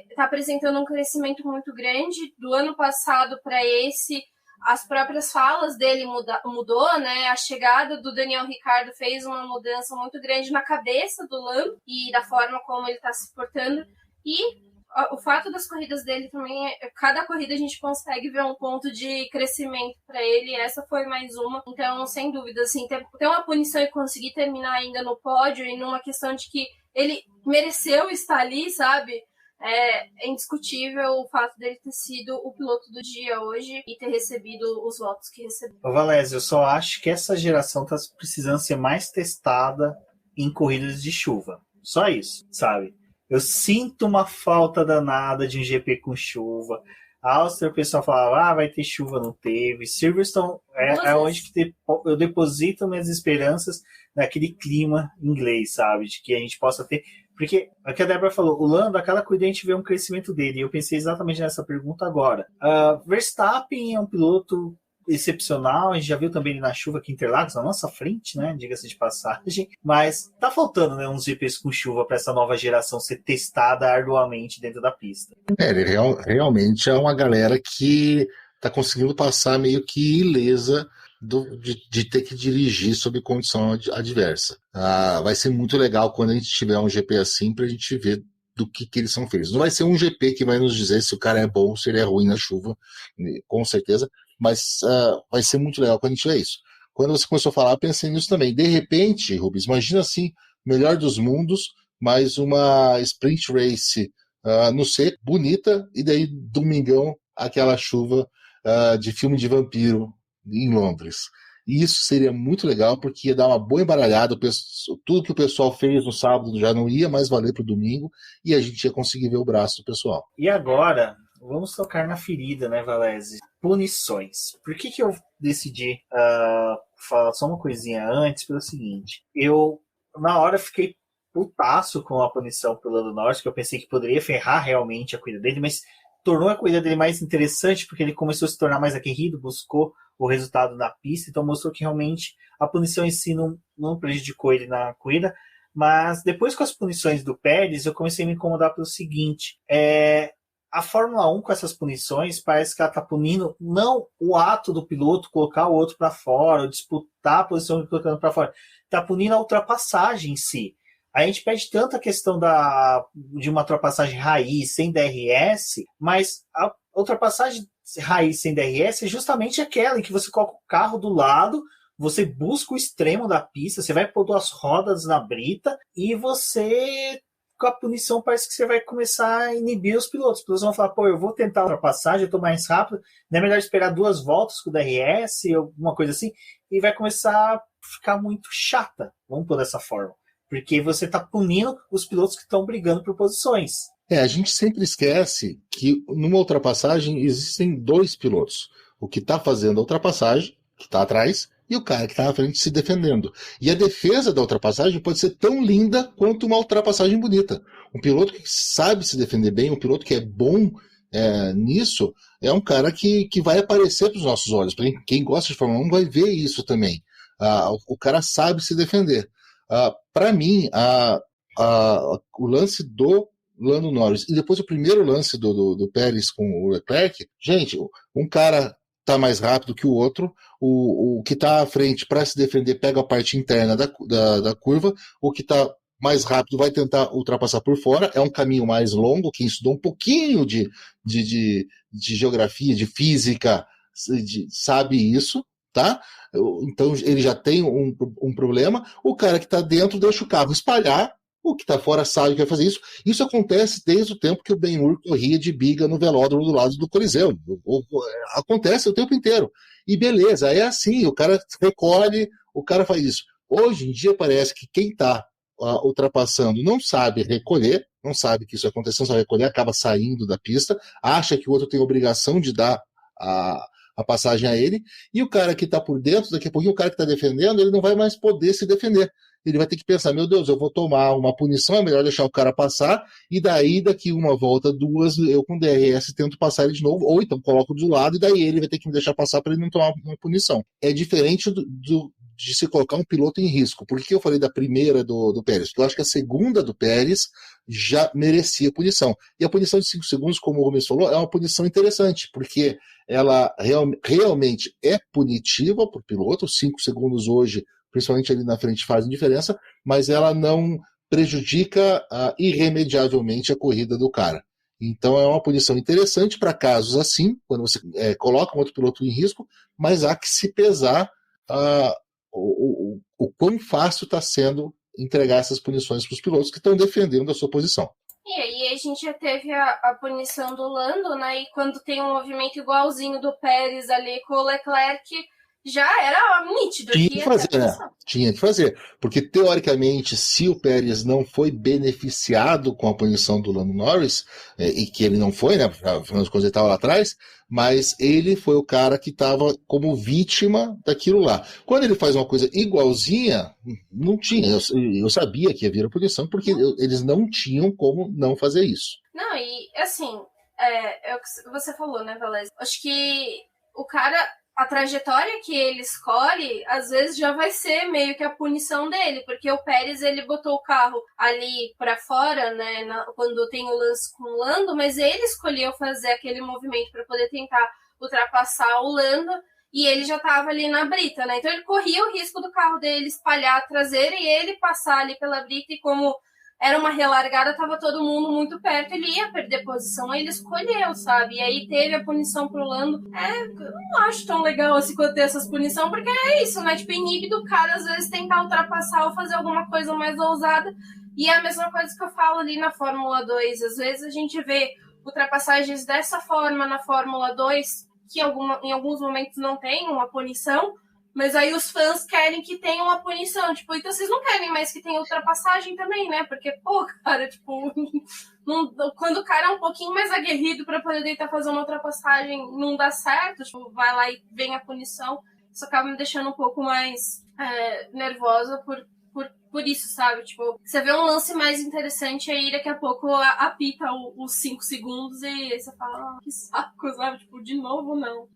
está apresentando um crescimento muito grande do ano passado para esse. As próprias falas dele mudou, né? A chegada do Daniel Ricciardo fez uma mudança muito grande na cabeça do Lando e da forma como ele está se portando. E o fato das corridas dele também, cada corrida a gente consegue ver um ponto de crescimento para ele, e essa foi mais uma. Então, sem dúvida, assim, ter uma punição e conseguir terminar ainda no pódio e numa questão de que ele mereceu estar ali, sabe? É indiscutível o fato dele ter sido o piloto do dia hoje e ter recebido os votos que recebeu.
Ô Valézio, eu só acho que essa geração tá precisando ser mais testada em corridas de chuva. Só isso, sabe? Eu sinto uma falta danada de um GP com chuva. A Áustria, o pessoal falava, vai ter chuva, não teve. Silverstone é onde que eu deposito minhas esperanças naquele clima inglês, sabe? De que a gente possa ter... Porque, é o que a Débora falou, o Lando, aquela corrida a gente vê um crescimento dele. E eu pensei exatamente nessa pergunta agora. Verstappen é um piloto excepcional, a gente já viu também ele na chuva aqui em Interlagos, na nossa frente, né, diga-se de passagem, mas tá faltando, né, uns GPs com chuva para essa nova geração ser testada arduamente dentro da pista.
Ele realmente é uma galera que tá conseguindo passar meio que ilesa de ter que dirigir sob condição adversa. Vai ser muito legal quando a gente tiver um GP assim pra gente ver do que eles são feitos. Não vai ser um GP que vai nos dizer se o cara é bom ou se ele é ruim na chuva, com certeza, mas vai ser muito legal quando a gente tiver isso. Quando você começou a falar, eu pensei nisso também. De repente, Rubens, imagina assim, melhor dos mundos, mais uma sprint race no seco, bonita, e daí domingão, aquela chuva de filme de vampiro em Londres. E isso seria muito legal, porque ia dar uma boa embaralhada, tudo que o pessoal fez no sábado já não ia mais valer para o domingo, e a gente ia conseguir ver o braço do pessoal.
E agora, vamos tocar na ferida, né, Valese? Punições. Por que eu decidi falar só uma coisinha antes? Pelo seguinte, eu, na hora, fiquei putaço com a punição pelo Lando Norris, que eu pensei que poderia ferrar realmente a corrida dele, mas tornou a corrida dele mais interessante, porque ele começou a se tornar mais aguerrido, buscou o resultado na pista, então mostrou que realmente a punição em si não prejudicou ele na corrida, Mas depois com as punições do Pérez, eu comecei a me incomodar pelo seguinte: a Fórmula 1 com essas punições parece que ela está punindo não o ato do piloto colocar o outro para fora, ou disputar a posição do colocando para fora, está punindo a ultrapassagem em si. A gente pede tanto a questão de uma ultrapassagem raiz sem DRS, mas a ultrapassagem raiz sem DRS é justamente aquela em que você coloca o carro do lado, você busca o extremo da pista, você vai pôr duas rodas na brita e você, com a punição, parece que você vai começar a inibir os pilotos. Os pilotos vão falar, pô, eu vou tentar a ultrapassagem, eu tô mais rápido, não é melhor esperar 2 voltas com o DRS, alguma coisa assim, e vai começar a ficar muito chata, vamos pôr dessa forma. Porque você está punindo os pilotos que estão brigando por posições.
A gente sempre esquece que numa ultrapassagem existem 2 pilotos. O que está fazendo a ultrapassagem, que está atrás, e o cara que está na frente se defendendo. E a defesa da ultrapassagem pode ser tão linda quanto uma ultrapassagem bonita. Um piloto que sabe se defender bem, um piloto que é bom nisso, é um cara que vai aparecer para os nossos olhos. Quem gosta de Fórmula 1 vai ver isso também. O cara sabe se defender. Para mim, o lance do Lando Norris e depois o primeiro lance do Pérez com o Leclerc, gente, um cara tá mais rápido que o outro, o que tá à frente para se defender pega a parte interna da curva, o que tá mais rápido vai tentar ultrapassar por fora, é um caminho mais longo, quem estudou um pouquinho de geografia, de física, sabe isso, tá? Então ele já tem um problema. O cara que está dentro deixa o carro espalhar, o que está fora sabe que vai fazer isso. Isso acontece desde o tempo que o Ben-Hur corria de biga no velódromo do lado do Coliseu. Acontece o tempo inteiro. E beleza, é assim, o cara recolhe, o cara faz isso. Hoje em dia parece que quem está ultrapassando não sabe recolher, não sabe que isso acontece, não sabe recolher, acaba saindo da pista, acha que o outro tem obrigação de dar a passagem a ele, e o cara que está por dentro, daqui a pouquinho o cara que está defendendo, ele não vai mais poder se defender. Ele vai ter que pensar, meu Deus, eu vou tomar uma punição, é melhor deixar o cara passar, e daí, daqui uma volta, 2, eu com DRS tento passar ele de novo, ou então coloco do lado, e daí ele vai ter que me deixar passar para ele não tomar uma punição. É diferente de se colocar um piloto em risco. Por que eu falei da primeira do Pérez? Porque eu acho que a segunda do Pérez já merecia punição. E a punição de 5 segundos, como o Gomes falou, é uma punição interessante, porque ela realmente é punitiva para o piloto. 5 segundos hoje, principalmente ali na frente, fazem diferença, mas ela não prejudica irremediavelmente a corrida do cara. Então é uma punição interessante para casos assim, quando você coloca um outro piloto em risco, mas há que se pesar o quão fácil está sendo entregar essas punições para os pilotos que estão defendendo a sua posição.
E aí a gente já teve a punição do Lando, né? E quando tem um movimento igualzinho do Pérez ali com o Leclerc, já era nítido.
Tinha que fazer, né? Tinha que fazer. Porque, teoricamente, se o Pérez não foi beneficiado com a punição do Lando Norris, e que ele não foi, né? Afinal de contas, ele estava lá atrás, mas ele foi o cara que estava como vítima daquilo lá. Quando ele faz uma coisa igualzinha, não tinha. Eu sabia que ia vir a punição, porque eles não tinham como não fazer isso.
Não, e assim, é o que você falou, né, Valézio? Acho que o cara, a trajetória que ele escolhe, às vezes já vai ser meio que a punição dele, porque o Pérez, ele botou o carro ali pra fora, né, quando tem o lance com o Lando, mas ele escolheu fazer aquele movimento para poder tentar ultrapassar o Lando, e ele já tava ali na brita, né, então ele corria o risco do carro dele espalhar a traseira e ele passar ali pela brita, e como era uma relargada, tava todo mundo muito perto, ele ia perder posição, ele escolheu, sabe? E aí teve a punição pro Lando. Eu não acho tão legal assim quando ter essas punições, porque é isso, né? Tipo, inibe do cara, às vezes, tentar ultrapassar ou fazer alguma coisa mais ousada. E é a mesma coisa que eu falo ali na Fórmula 2. Às vezes a gente vê ultrapassagens dessa forma na Fórmula 2, que em alguns momentos não tem uma punição, mas aí os fãs querem que tenha uma punição, tipo, então vocês não querem mais que tenha ultrapassagem também, né? Porque, pô, cara, tipo, quando o cara é um pouquinho mais aguerrido pra poder tentar fazer uma ultrapassagem, não dá certo, tipo, vai lá e vem a punição, isso acaba me deixando um pouco mais nervosa por isso, sabe? Tipo, você vê um lance mais interessante, aí daqui a pouco apita os 5 segundos e você fala, que saco, sabe? Tipo, de novo, não.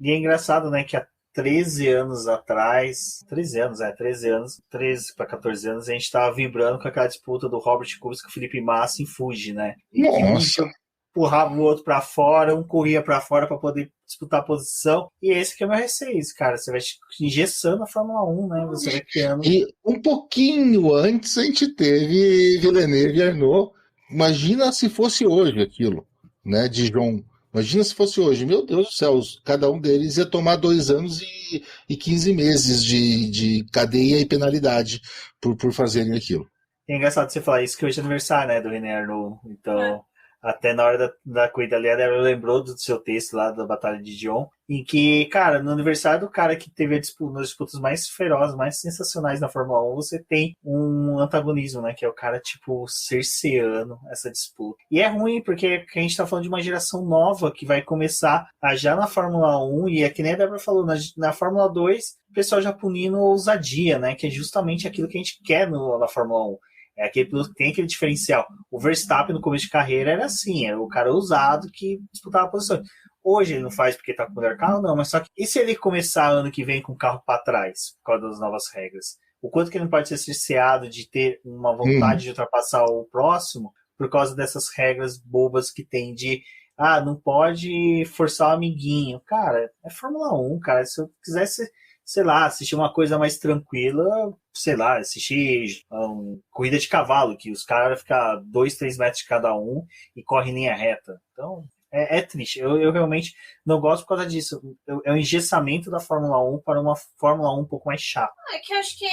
E é engraçado, né, que 13 anos atrás, 13 para 14 anos, a gente tava vibrando com aquela disputa do Robert Kubica com o Felipe Massa em Fuji, né? E que um empurrava o outro para fora, um corria para fora para poder disputar a posição. E esse que é o meu receio, cara. Você vai engessando a Fórmula 1, né? Você vai criando.
E um pouquinho antes a gente teve Villeneuve e Arnaud. Imagina se fosse hoje aquilo, né? Dijon. Imagina se fosse hoje. Meu Deus do céu, cada um deles ia tomar 2 anos e 15 meses de cadeia e penalidade por fazerem aquilo.
É engraçado você falar isso, que hoje é aniversário, né, do René Arnoux. Então, até na hora da corrida ali, ela lembrou do seu texto lá da Batalha de Dijon, em que, cara, no aniversário do cara que teve nas disputas mais ferozes, mais sensacionais na Fórmula 1, você tem um antagonismo, né, que é o cara, tipo, cerceando essa disputa. E é ruim, porque a gente tá falando de uma geração nova que vai começar já na Fórmula 1, e é que nem a Débora falou, na Fórmula 2, o pessoal já punindo ousadia, né, que é justamente aquilo que a gente quer na Fórmula 1. É aquele piloto que tem aquele diferencial. O Verstappen, no começo de carreira, era assim, era o cara ousado que disputava a posição. Hoje ele não faz porque tá com o melhor carro, não, mas só que e se ele começar ano que vem com o carro para trás, por causa das novas regras? O quanto que ele não pode ser cerceado de ter uma vontade de ultrapassar o próximo por causa dessas regras bobas que tem de não pode forçar o amiguinho. Cara, é Fórmula 1, cara. Se eu quisesse, sei lá, assistir uma coisa mais tranquila, sei lá, assistir corrida de cavalo, que os caras ficam 2, 3 metros de cada um e correm em linha reta. Então, é triste. Eu realmente não gosto por causa disso. É o engessamento da Fórmula 1 para uma Fórmula 1 um pouco mais chata.
É que eu acho que,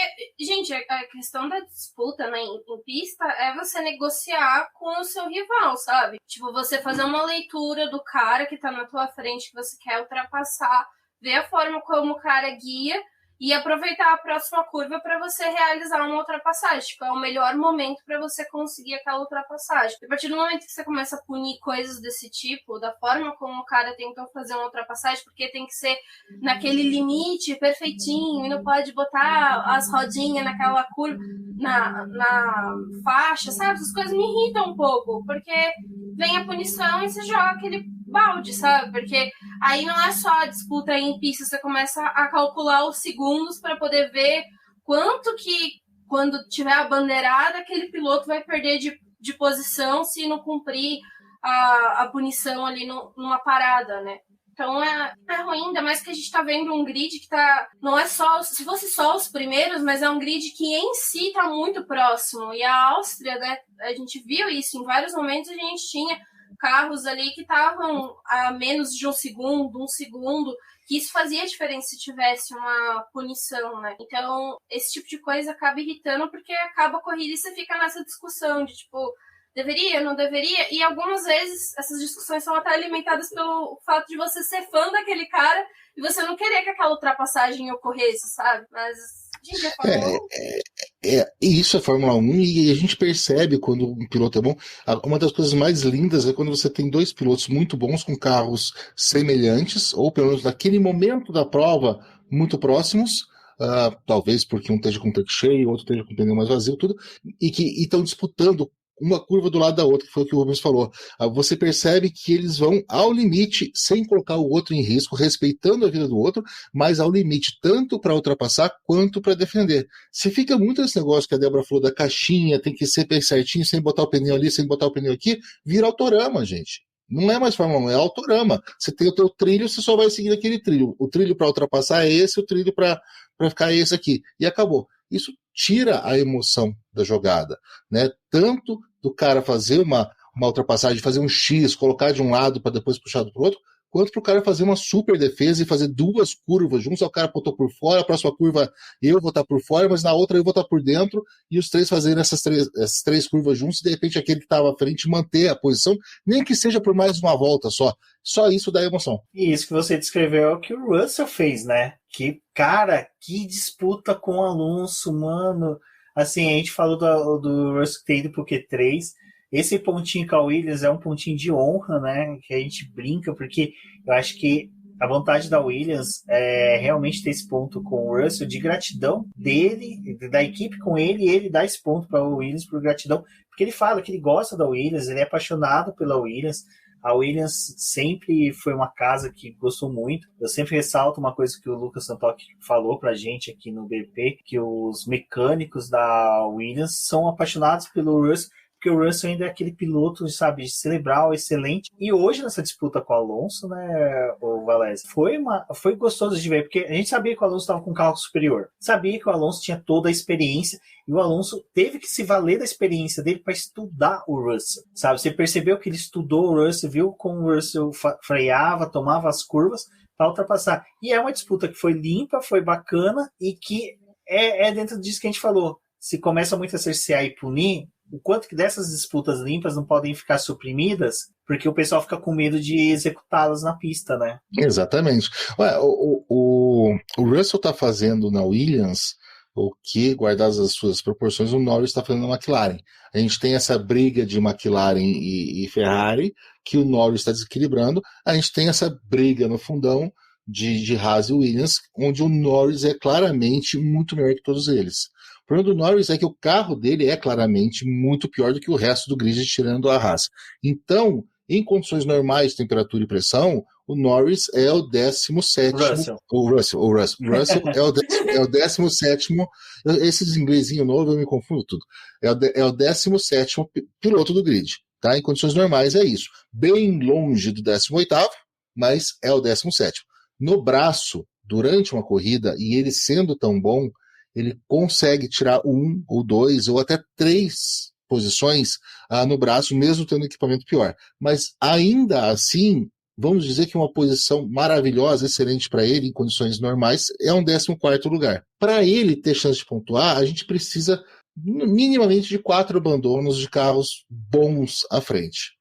gente, a questão da disputa, né, em pista é você negociar com o seu rival, sabe? Tipo, você fazer uma leitura do cara que tá na tua frente, que você quer ultrapassar, ver a forma como o cara guia e aproveitar a próxima curva para você realizar uma ultrapassagem. Tipo, é o melhor momento para você conseguir aquela ultrapassagem. A partir do momento que você começa a punir coisas desse tipo, da forma como o cara tentou fazer uma ultrapassagem, porque tem que ser naquele limite perfeitinho e não pode botar as rodinhas naquela curva, na faixa, sabe? Essas coisas me irritam um pouco, porque vem a punição e você joga aquele balde, sabe? Porque aí não é só a disputa em pista, você começa a calcular os segundos para poder ver quanto que, quando tiver a bandeirada, aquele piloto vai perder de posição se não cumprir a punição ali numa parada, né? Então é ruim, ainda mais que a gente tá vendo um grid que tá. Não é só. Se fosse só os primeiros, mas é um grid que em si tá muito próximo. E a Áustria, né? A gente viu isso. Em vários momentos a gente tinha carros ali que estavam a menos de um segundo, que isso fazia diferença se tivesse uma punição, né? Então, esse tipo de coisa acaba irritando porque acaba a corrida e você fica nessa discussão de, tipo, deveria, não deveria? E algumas vezes essas discussões são até alimentadas pelo fato de você ser fã daquele cara e você não querer que aquela ultrapassagem ocorresse, sabe? Mas, gente,
isso é Fórmula 1 e a gente percebe quando um piloto é bom. Uma das coisas mais lindas é quando você tem 2 pilotos muito bons com carros semelhantes, ou pelo menos naquele momento da prova, muito próximos, talvez porque um esteja com o tanque cheio, o outro esteja com o pneu mais vazio, tudo, e que estão disputando uma curva do lado da outra, que foi o que o Rubens falou. Você percebe que eles vão ao limite, sem colocar o outro em risco, respeitando a vida do outro, mas ao limite, tanto para ultrapassar quanto para defender. Se fica muito esse negócio que a Débora falou da caixinha, tem que ser bem certinho, sem botar o pneu ali, sem botar o pneu aqui, vira autorama, gente. Não é mais Fórmula 1, é autorama. Você tem o teu trilho, você só vai seguir aquele trilho. O trilho para ultrapassar é esse, o trilho para ficar é esse aqui. E acabou. Isso tira a emoção da jogada, né? Tanto do cara fazer uma ultrapassagem, fazer um X, colocar de um lado para depois puxar do outro, quanto para o cara fazer uma super defesa e fazer 2 curvas juntos, o cara botou por fora, a próxima curva eu vou estar por fora, mas na outra eu vou estar por dentro, e os 3 fazerem essas três curvas juntos, e de repente aquele que estava à frente manter a posição, nem que seja por mais uma volta só. Só isso dá emoção.
E isso que você descreveu é o que o Russell fez, né? Que, cara, que disputa com o Alonso, mano. Assim, a gente falou do Russell ter ido pro Q3. Esse pontinho com a Williams é um pontinho de honra, né? Que a gente brinca, porque eu acho que a vontade da Williams é realmente ter esse ponto com o Russell, de gratidão dele, da equipe com ele, e ele dá esse ponto para o Williams por gratidão, porque ele fala que ele gosta da Williams, ele é apaixonado pela Williams, A Williams sempre foi uma casa que gostou muito. Eu sempre ressalto uma coisa que o Lucas Santoc falou pra gente aqui no BP, que os mecânicos da Williams são apaixonados pelo Russell, porque o Russell ainda é aquele piloto, sabe, cerebral, excelente. E hoje, nessa disputa com o Alonso, né, o Valese, foi gostoso de ver, porque a gente sabia que o Alonso estava com um carro superior. Sabia que o Alonso tinha toda a experiência, e o Alonso teve que se valer da experiência dele para estudar o Russell, sabe? Você percebeu que ele estudou o Russell, viu como o Russell freava, tomava as curvas para ultrapassar. E é uma disputa que foi limpa, foi bacana, e que é dentro disso que a gente falou. Se começa muito a cercear e punir, o quanto que dessas disputas limpas não podem ficar suprimidas, porque o pessoal fica com medo de executá-las na pista, né?
Exatamente. Ué, o Russell está fazendo na Williams o que, guardadas as suas proporções, o Norris está fazendo na McLaren. A gente tem essa briga de McLaren e Ferrari, que o Norris está desequilibrando. A gente tem essa briga no fundão de Haas e Williams, onde o Norris é claramente muito melhor que todos eles. O problema do Norris é que o carro dele é claramente muito pior do que o resto do grid, tirando a Haas. Então, em condições normais de temperatura e pressão, o Norris é o 17º. O Russell é o 17º. Esses inglesinhos novos eu me confundo tudo. É o 17º piloto do grid. Tá? Em condições normais é isso. Bem longe do 18º, mas é o 17º. No braço, durante uma corrida, e ele sendo tão bom, ele consegue tirar 1 ou 2 ou até 3 posições no braço, mesmo tendo equipamento pior. Mas ainda assim, vamos dizer que uma posição maravilhosa, excelente para ele, em condições normais, é um 14º lugar. Para ele ter chance de pontuar, a gente precisa minimamente de 4 abandonos de carros bons à frente.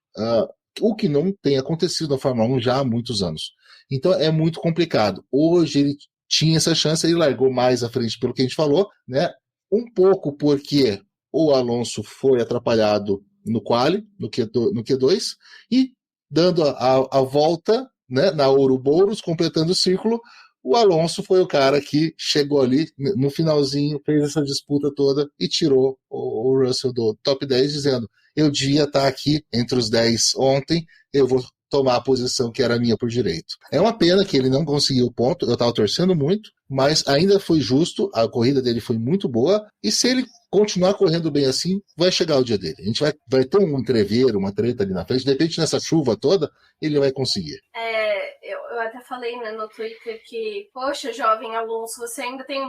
O que não tem acontecido na Fórmula 1 já há muitos anos. Então é muito complicado. Hoje ele tinha essa chance, ele largou mais à frente pelo que a gente falou, né? Um pouco porque o Alonso foi atrapalhado no quali, no Q2, e dando a volta, né, na Ouroboros, completando o círculo, o Alonso foi o cara que chegou ali no finalzinho, fez essa disputa toda e tirou o Russell do top 10, dizendo: eu devia estar aqui entre os 10 ontem, eu vou tomar a posição que era minha por direito. É uma pena que ele não conseguiu o ponto, eu estava torcendo muito, mas ainda foi justo, a corrida dele foi muito boa, e se ele continuar correndo bem assim, vai chegar o dia dele. A gente vai ter um entreveiro, uma treta ali na frente, de repente nessa chuva toda, ele vai conseguir.
Eu até falei, né, no Twitter que, poxa, jovem Alonso, você ainda tem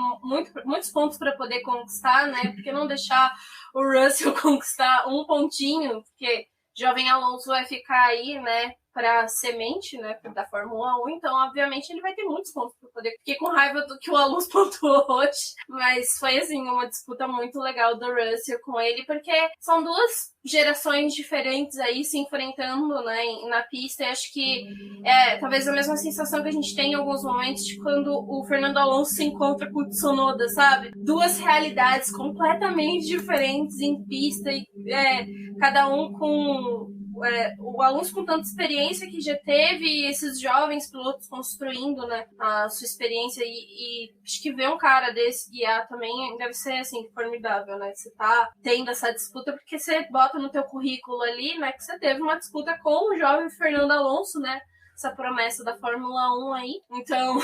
muitos pontos para poder conquistar, né? Por que não deixar o Russell conquistar um pontinho? Porque jovem Alonso vai ficar aí, né, para semente, né, da Fórmula 1, então obviamente ele vai ter muitos pontos para poder. Fiquei com raiva do que o Alonso pontuou hoje, mas foi assim uma disputa muito legal do Russell com ele, porque são duas gerações diferentes aí se enfrentando, né, na pista, e acho que é talvez a mesma sensação que a gente tem em alguns momentos de quando o Fernando Alonso se encontra com o Tsunoda, sabe? Duas realidades completamente diferentes em pista, e cada um com o Alonso com tanta experiência que já teve, e esses jovens pilotos construindo, né, a sua experiência, e acho que ver um cara desse guiar também deve ser, assim, formidável, né? Você tá tendo essa disputa porque você bota no teu currículo ali, né, que você teve uma disputa com o jovem Fernando Alonso, né? Essa promessa da Fórmula 1 aí. Então,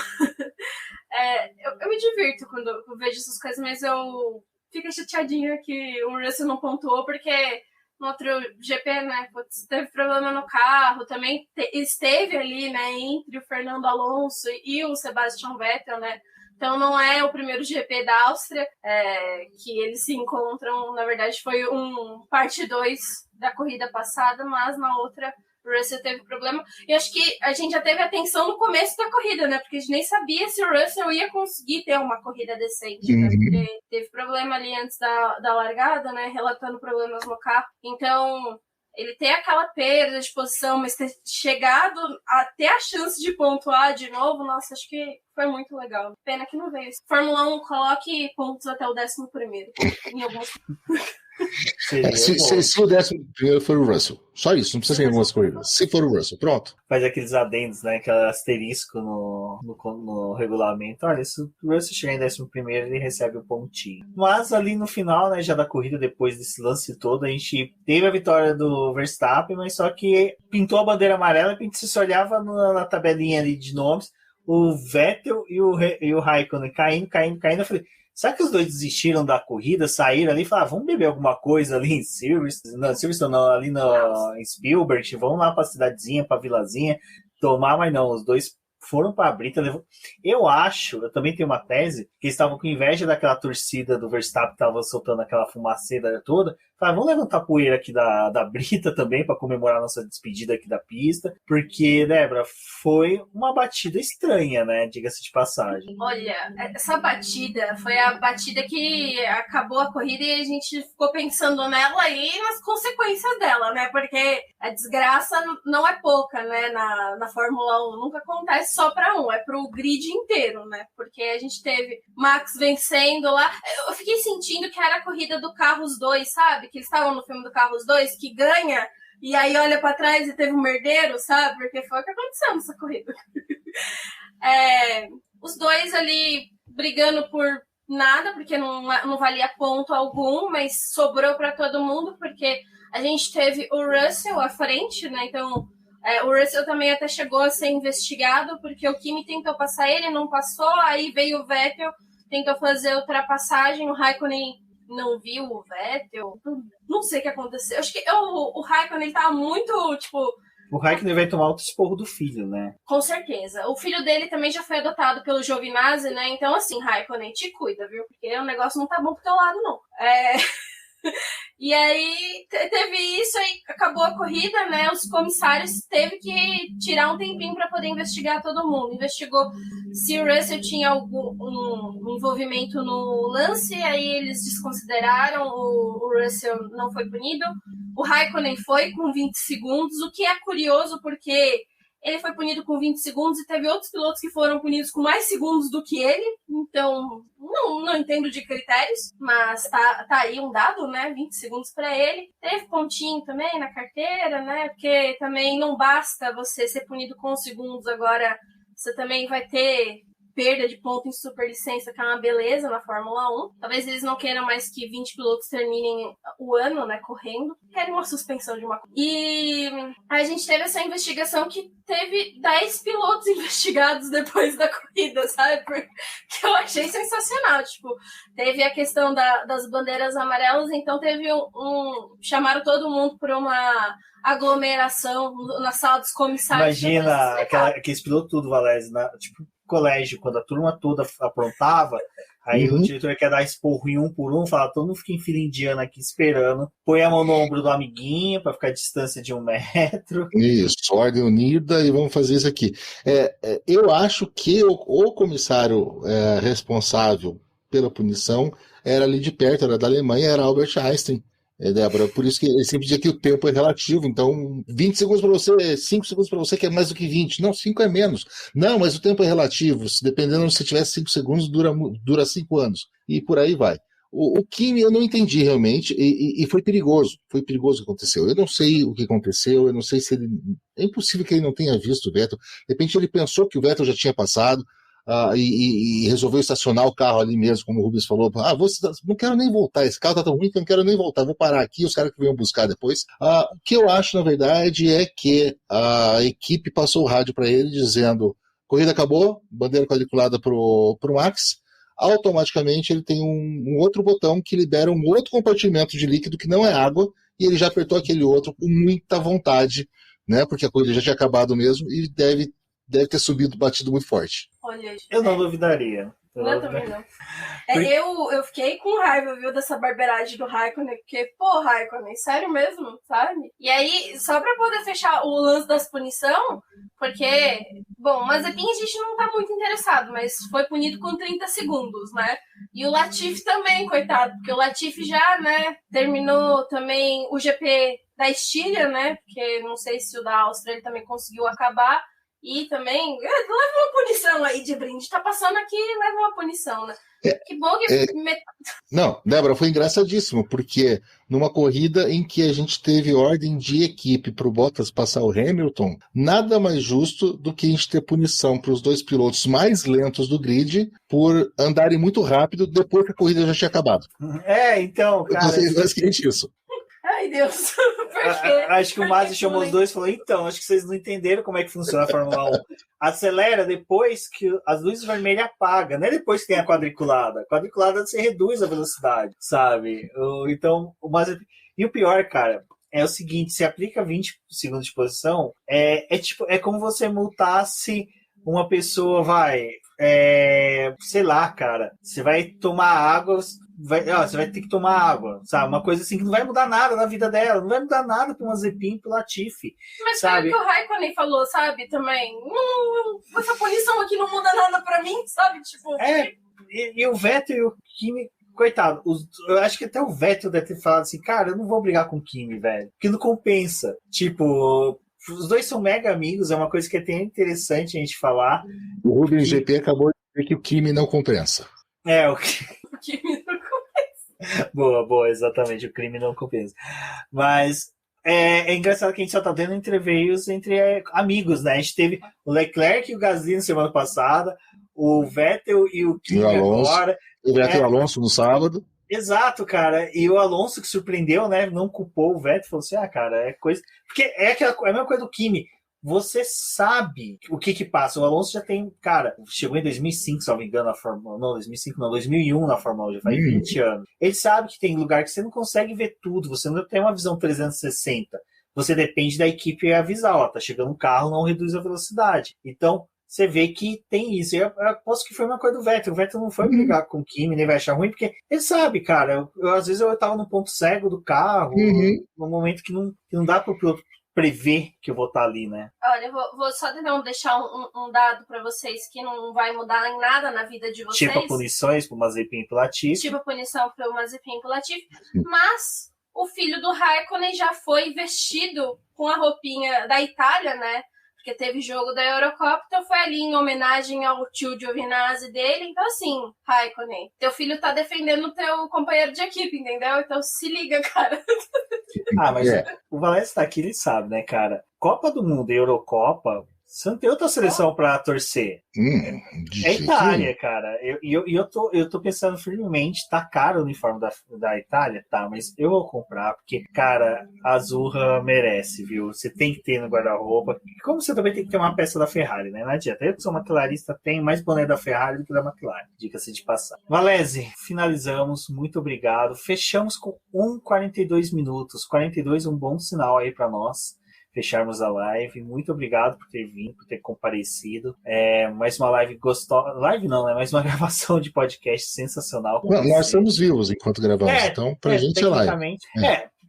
eu me divirto quando eu vejo essas coisas, mas eu fico chateadinha que o Russell não pontuou, porque no outro GP, né, teve problema no carro, também esteve ali, né, entre o Fernando Alonso e o Sebastian Vettel, né, então não é o primeiro GP da Áustria que eles se encontram, na verdade foi um parte 2 da corrida passada, mas na outra o Russell teve problema, e acho que a gente já teve atenção no começo da corrida, né, porque a gente nem sabia se o Russell ia conseguir ter uma corrida decente, né, porque teve problema ali antes da largada, né, relatando problemas no carro, então ele ter aquela perda de posição, mas ter chegado a ter a chance de pontuar de novo, nossa, acho que foi muito legal. Pena que não veio. Fórmula 1, coloque pontos até o 11º, em alguns...
Seria
Se o 11º for o Russell. Só isso, não precisa ser algumas corridas. Se for o Russell, pronto.
Faz aqueles adendos, né? Aquele asterisco no regulamento. Olha, se o Russell chegar em 11º, ele recebe um pontinho. Mas ali no final, né, já da corrida, depois desse lance todo, a gente teve a vitória do Verstappen, mas só que pintou a bandeira amarela e a gente se olhava na tabelinha ali de nomes, o Vettel e o Raikkonen caindo. Eu falei, será que os dois desistiram da corrida, saíram ali e falaram, vamos beber alguma coisa ali em Silverstone, não, ali em Spielberg, vamos lá pra cidadezinha, pra vilazinha, tomar, mas não, os dois foram pra brita. Eu também tenho uma tese, que eles estavam com inveja daquela torcida do Verstappen que tava soltando aquela fumaceira toda. Falaram, vamos levantar poeira aqui da brita também para comemorar nossa despedida aqui da pista, porque, Débora, foi uma batida estranha, né? Diga-se de passagem.
Olha, essa batida foi a batida que acabou a corrida e a gente ficou pensando nela e nas consequências dela, né? Porque a desgraça não é pouca, né? Na Fórmula 1 nunca acontece só para um, é pro grid inteiro, né? Porque a gente teve Max vencendo lá. Eu fiquei sentindo que era a corrida do Carros 2, sabe? Que eles estavam no filme do Carros 2, que ganha e aí olha para trás e teve um merdeiro, sabe? Porque foi o que aconteceu nessa corrida. Os dois ali brigando por nada, porque não valia ponto algum, mas sobrou para todo mundo, porque a gente teve o Russell à frente, né? Então, o Russell também até chegou a ser investigado, porque o Kimi tentou passar ele, não passou, aí veio o Vettel, tentou fazer ultrapassagem, o Raikkonen não viu o Vettel, não sei o que aconteceu. Acho que o Raikkonen ele tava muito, tipo...
O Raikkonen vai tomar outro esporro do filho, né?
Com certeza. O filho dele também já foi adotado pelo Giovinazzi, né? Então, assim, Raikkonen, te cuida, viu? Porque o negócio não tá bom pro teu lado, não. E aí, teve isso, aí acabou a corrida, né? Os comissários teve que tirar um tempinho para poder investigar todo mundo. Investigou se o Russell tinha algum envolvimento no lance, aí eles desconsideraram, o Russell não foi punido. O Raikkonen foi com 20 segundos, o que é curioso porque ele foi punido com 20 segundos e teve outros pilotos que foram punidos com mais segundos do que ele. Então, não entendo de critérios, mas tá aí um dado, né? 20 segundos para ele. Teve pontinho também na carteira, né? Porque também não basta você ser punido com segundos, agora você também vai ter perda de ponto em superlicença, que é uma beleza na Fórmula 1. Talvez eles não queiram mais que 20 pilotos terminem o ano, né, correndo. Querem uma suspensão de uma coisa. E a gente teve essa investigação que teve 10 pilotos investigados depois da corrida, sabe? Que eu achei sensacional. Tipo, teve a questão das bandeiras amarelas, então teve chamaram todo mundo para uma aglomeração na sala dos comissários.
Imagina aqueles pilotos tudo, Valézio, tipo, colégio, quando a turma toda aprontava, aí o diretor quer dar esporro em um por um, fala, todo mundo fica em fila indiana aqui esperando, põe a mão no ombro do amiguinho para ficar a distância de 1 metro.
Isso, ordem unida e vamos fazer isso aqui. Eu acho que o comissário responsável pela punição era ali de perto, era da Alemanha, era Albert Einstein. Débora, por isso que ele sempre dizia que o tempo é relativo, então 20 segundos para você, 5 segundos para você, que é mais do que 20. Não, 5 é menos. Não, mas o tempo é relativo, dependendo se você tiver 5 segundos, dura 5 anos, e por aí vai. O Kimi eu não entendi realmente, e foi perigoso o que aconteceu. Eu não sei o que aconteceu, eu não sei se ele... É impossível que ele não tenha visto o Vettel, de repente ele pensou que o Vettel já tinha passado, e resolveu estacionar o carro ali mesmo, como o Rubens falou, não quero nem voltar, esse carro tá tão ruim que eu não quero nem voltar, vou parar aqui, os caras que venham buscar depois. O que eu acho, na verdade, é que a equipe passou o rádio para ele dizendo, corrida acabou, bandeira quadriculada pro Max, automaticamente ele tem um outro botão que libera um outro compartimento de líquido que não é água, e ele já apertou aquele outro com muita vontade, né, porque a corrida já tinha acabado mesmo, e deve ter batido muito forte.
Olha,
eu não duvidaria.
Eu também não. Eu fiquei com raiva, viu, dessa barbeiragem do Raikkonen, porque, Raikkonen, sério mesmo, sabe? E aí, só pra poder fechar o lance das punição, porque, bom, o Mazepin a gente não tá muito interessado, mas foi punido com 30 segundos, né? E o Latifi também, coitado, porque o Latifi já, né, terminou também o GP da Estíria, né? Porque não sei se o da Áustria ele também conseguiu acabar. E também, leva uma punição aí de brinde. Tá passando aqui, leva uma punição, né? Que bom que...
Não, Débora, foi engraçadíssimo, porque numa corrida em que a gente teve ordem de equipe para o Bottas passar o Hamilton, nada mais justo do que a gente ter punição para os 2 pilotos mais lentos do grid por andarem muito rápido depois que a corrida já tinha acabado.
Então, cara.
Basicamente isso.
Ai, Deus. Por quê?
Acho que o Masi chamou os dois e falou: então, acho que vocês não entenderam como é que funciona a Fórmula 1. Acelera depois que as luzes vermelhas apagam, não é depois que tem a quadriculada. A quadriculada você reduz a velocidade, sabe? Então, e o pior, cara, é o seguinte: se aplica 20 segundos de posição, é como você multasse uma pessoa, sei lá, cara, você vai tomar água. Você vai ter que tomar água, sabe? Uma coisa assim que não vai mudar nada na vida dela, não vai mudar nada para uma Mazepin, pro Latifi.
Mas
sabe?
foi o que o Raikkonen falou, sabe? Também. Essa punição aqui não muda nada para mim, sabe? Tipo.
E o Vettel e o Kimi, coitado, eu acho que até o Vettel deve ter falado assim, cara, eu não vou brigar com o Kimi, velho, porque não compensa. Tipo, os dois são mega amigos, é uma coisa que é até interessante a gente falar.
O Rubens GP acabou de dizer que o Kimi não compensa.
O
Kimi não compensa.
Boa, exatamente, o crime não compensa. Mas é engraçado que a gente só tá tendo entreveios entre amigos, né? A gente teve o Leclerc e o Gasly na semana passada, o Vettel e o Kimi agora.
O Vettel e o Alonso no sábado.
Exato, cara. E o Alonso que surpreendeu, né? Não culpou o Vettel, falou assim, cara, é coisa... Porque é a mesma coisa do Kimi. Você sabe o que passa. O Alonso já tem, cara, chegou em 2005, se não me engano, na Fórmula 1. Não, 2005 não, 2001 na Fórmula 1, já faz 20 anos. Ele sabe que tem lugar que você não consegue ver tudo, você não tem uma visão 360. Você depende da equipe avisar, tá chegando um carro, não reduz a velocidade. Então, você vê que tem isso. Eu aposto que foi uma coisa do Vettel. O Vettel não foi brigar com o Kimi, nem vai achar ruim, porque ele sabe, cara. Às vezes eu tava no ponto cego do carro, num momento que não dá pro piloto prever que eu vou estar ali, né?
Olha, eu vou só deixar um dado para vocês que não vai mudar em nada na vida de vocês.
Tipo punições pro Mazepin e pro Latifi.
Tipo punição pro Mazepin e pro Latifi. Mas o filho do Raikkonen já foi vestido com a roupinha da Itália, né? Porque teve jogo da Eurocopa, então foi ali em homenagem ao tio Giovinazzi dele. Então, assim, Raikkonen, teu filho tá defendendo o teu companheiro de equipe, entendeu? Então se liga, cara.
Mas o Valécio tá aqui, ele sabe, né, cara? Copa do Mundo e Eurocopa, você não tem outra seleção pra torcer. É Itália, cara. Eu tô pensando firmemente, tá caro o uniforme da Itália, tá, mas eu vou comprar, porque, cara, a Azurra merece, viu? Você tem que ter no guarda-roupa. Como você também tem que ter uma peça da Ferrari, né? Não adianta. Eu que sou maquilarista, tenho mais boné da Ferrari do que da McLaren. Diga-se de passar. Valézio, finalizamos. Muito obrigado. Fechamos com 42 minutos. 42, um bom sinal aí pra nós. Fecharmos a live. Muito obrigado por ter vindo, por ter comparecido. Mais uma live gostosa. Live não, né? Mais uma gravação de podcast sensacional.
Nós estamos vivos enquanto gravamos, então pra gente é live.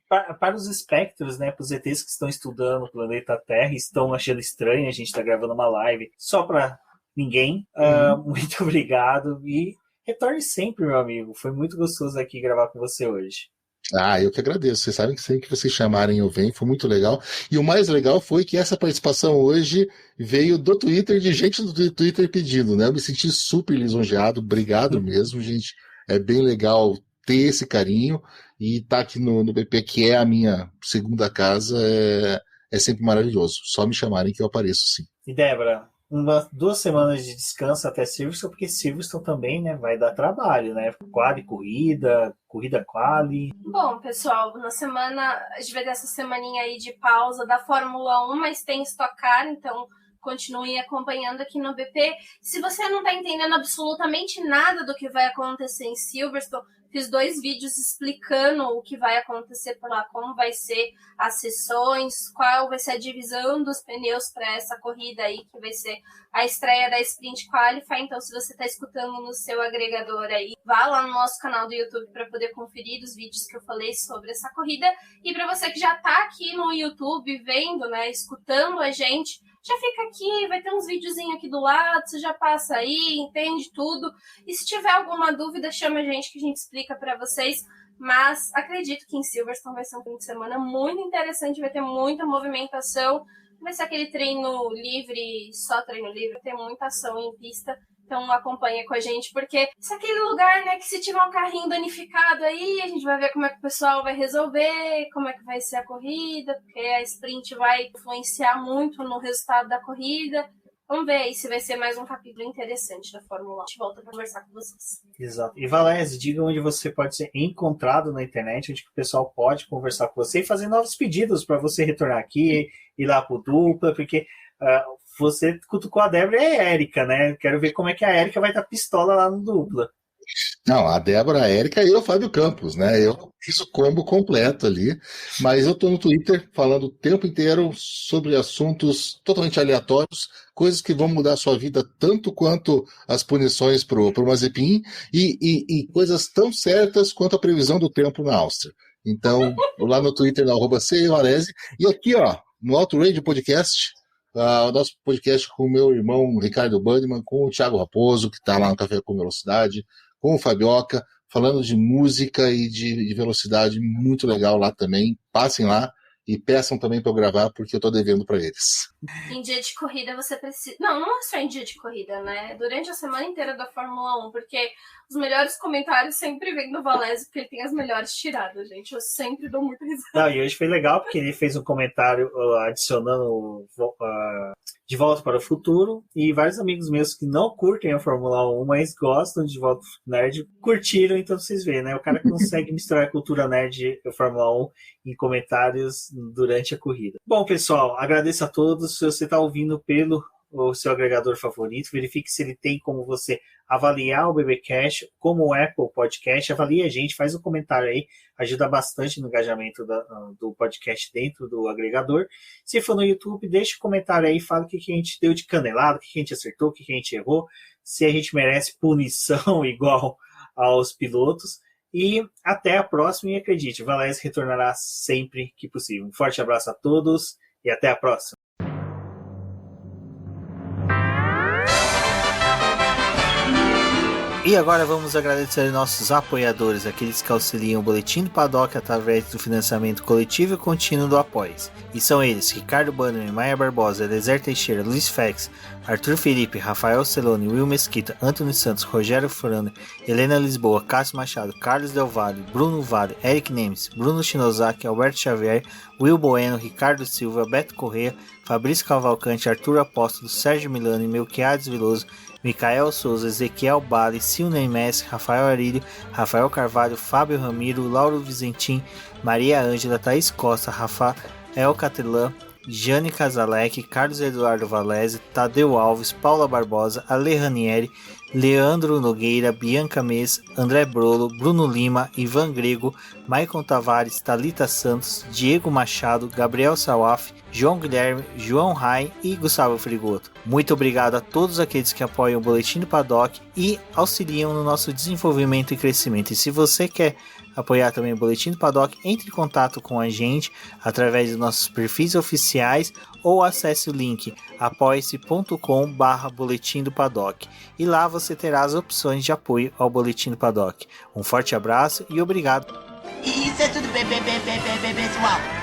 Para os espectros, né? Para os ETs que estão estudando o planeta Terra, estão achando estranho a gente estar gravando uma live só para ninguém. Muito obrigado e retorne sempre, meu amigo. Foi muito gostoso aqui gravar com você hoje.
Eu que agradeço. Vocês sabem que sempre que vocês chamarem eu venho, foi muito legal. E o mais legal foi que essa participação hoje veio do Twitter, de gente do Twitter pedindo, né? Eu me senti super lisonjeado, obrigado mesmo, gente. É bem legal ter esse carinho e estar aqui no BP, que é a minha segunda casa, é sempre maravilhoso. Só me chamarem que eu apareço, sim.
E Débora, 2 semanas de descanso até Silverstone, porque Silverstone também, né, vai dar trabalho, né? Quali, corrida quali.
Bom, pessoal, na semana, a gente vai ter essa semaninha aí de pausa da Fórmula 1, mas tem Stock Car, então continuem acompanhando aqui no BP. Se você não está entendendo absolutamente nada do que vai acontecer em Silverstone, fiz 2 vídeos explicando o que vai acontecer por lá, como vai ser as sessões, qual vai ser a divisão dos pneus para essa corrida aí, que vai ser a estreia da Sprint Qualify. Então, se você está escutando no seu agregador aí, vá lá no nosso canal do YouTube para poder conferir os vídeos que eu falei sobre essa corrida. E para você que já está aqui no YouTube vendo, né, escutando a gente, já fica aqui, vai ter uns videozinhos aqui do lado, você já passa aí, entende tudo. E se tiver alguma dúvida, chama a gente que a gente explica para vocês. Mas acredito que em Silverstone vai ser um fim de semana muito interessante, vai ter muita movimentação, vai ser aquele treino livre, só treino livre, vai ter muita ação em pista. Então acompanha com a gente, porque isso é aquele lugar, né, que se tiver um carrinho danificado aí, a gente vai ver como é que o pessoal vai resolver, como é que vai ser a corrida, porque a sprint vai influenciar muito no resultado da corrida. Vamos ver aí se vai ser mais um capítulo interessante da Fórmula 1. A gente volta para conversar com vocês.
Exato. E Valézia, diga onde você pode ser encontrado na internet, onde o pessoal pode conversar com você e fazer novos pedidos para você retornar aqui, ir lá pro Dupla, porque você cutucou a Débora e a Érica, né? Quero ver como é que a Érica vai estar pistola lá no Dupla.
Não, a Débora, a Érica e o Fábio Campos, né? Eu fiz o combo completo ali, mas eu tô no Twitter falando o tempo inteiro sobre assuntos totalmente aleatórios, coisas que vão mudar a sua vida tanto quanto as punições pro Mazepin e coisas tão certas quanto a previsão do tempo na Áustria. Então, lá no Twitter, na @CEvarese, e aqui, ó, no Outrage Podcast, o nosso podcast com o meu irmão Ricardo Banniman, com o Thiago Raposo, que está lá no Café com Velocidade, com o Fabioca, falando de música e de velocidade, muito legal lá também. Passem lá e peçam também para eu gravar, porque eu estou devendo para eles.
Em dia de corrida você precisa... Não é só em dia de corrida, né? Durante a semana inteira da Fórmula 1, porque os melhores comentários sempre vêm do Valese, porque ele tem as melhores tiradas, gente. Eu sempre dou muita risada.
Não, e hoje foi legal, porque ele fez um comentário adicionando De Volta para o Futuro, e vários amigos meus que não curtem a Fórmula 1, mas gostam de Volta para o Nerd, curtiram, então vocês veem, né? O cara consegue misturar a cultura nerd e a Fórmula 1 em comentários durante a corrida. Bom, pessoal, agradeço a todos. Se você está ouvindo pelo o seu agregador favorito, verifique se ele tem como você avaliar o BBcast, como o Apple Podcast, avalie a gente, faz um comentário aí, ajuda bastante no engajamento do podcast dentro do agregador. Se for no YouTube, deixa um comentário aí, fala o que a gente deu de canelada, o que a gente acertou, o que a gente errou, se a gente merece punição igual aos pilotos. E até a próxima, e acredite, o Valese retornará sempre que possível. Um forte abraço a todos e até a próxima. E agora vamos agradecer nossos apoiadores, aqueles que auxiliam o Boletim do Paddock através do financiamento coletivo e contínuo do Apoies. E são eles: Ricardo Bannerman, Maia Barbosa, Eliezer Teixeira, Luiz Félix, Arthur Felipe, Rafael Celone, Will Mesquita, Antônio Santos, Rogério Furano, Helena Lisboa, Cássio Machado, Carlos Del Valle, Bruno Vale, Eric Nemes, Bruno Shinozaki, Alberto Xavier, Will Bueno, Ricardo Silva, Beto Corrêa, Fabrício Cavalcante, Arthur Apóstolo, Sérgio Milano, Melquiades Veloso, Micael Souza, Ezequiel Bale, Silney Messi, Rafael Arílio, Rafael Carvalho, Fábio Ramiro, Lauro Vizentim, Maria Ângela, Thaís Costa, Rafael Catelã, Jane Casalec, Carlos Eduardo Valese, Tadeu Alves, Paula Barbosa, Ale Ranieri, Leandro Nogueira, Bianca Mês, André Brolo, Bruno Lima, Ivan Grego, Maicon Tavares, Thalita Santos, Diego Machado, Gabriel Sawaf, João Guilherme, João Rai e Gustavo Frigoto. Muito obrigado a todos aqueles que apoiam o Boletim do Paddock e auxiliam no nosso desenvolvimento e crescimento. E se você quer apoiar também o Boletim do Paddock, entre em contato com a gente através dos nossos perfis oficiais ou acesse o link apoia-se.com/Boletim do Paddock e lá você terá as opções de apoio ao Boletim do Paddock. Um forte abraço e obrigado.
Isso é tudo, pessoal.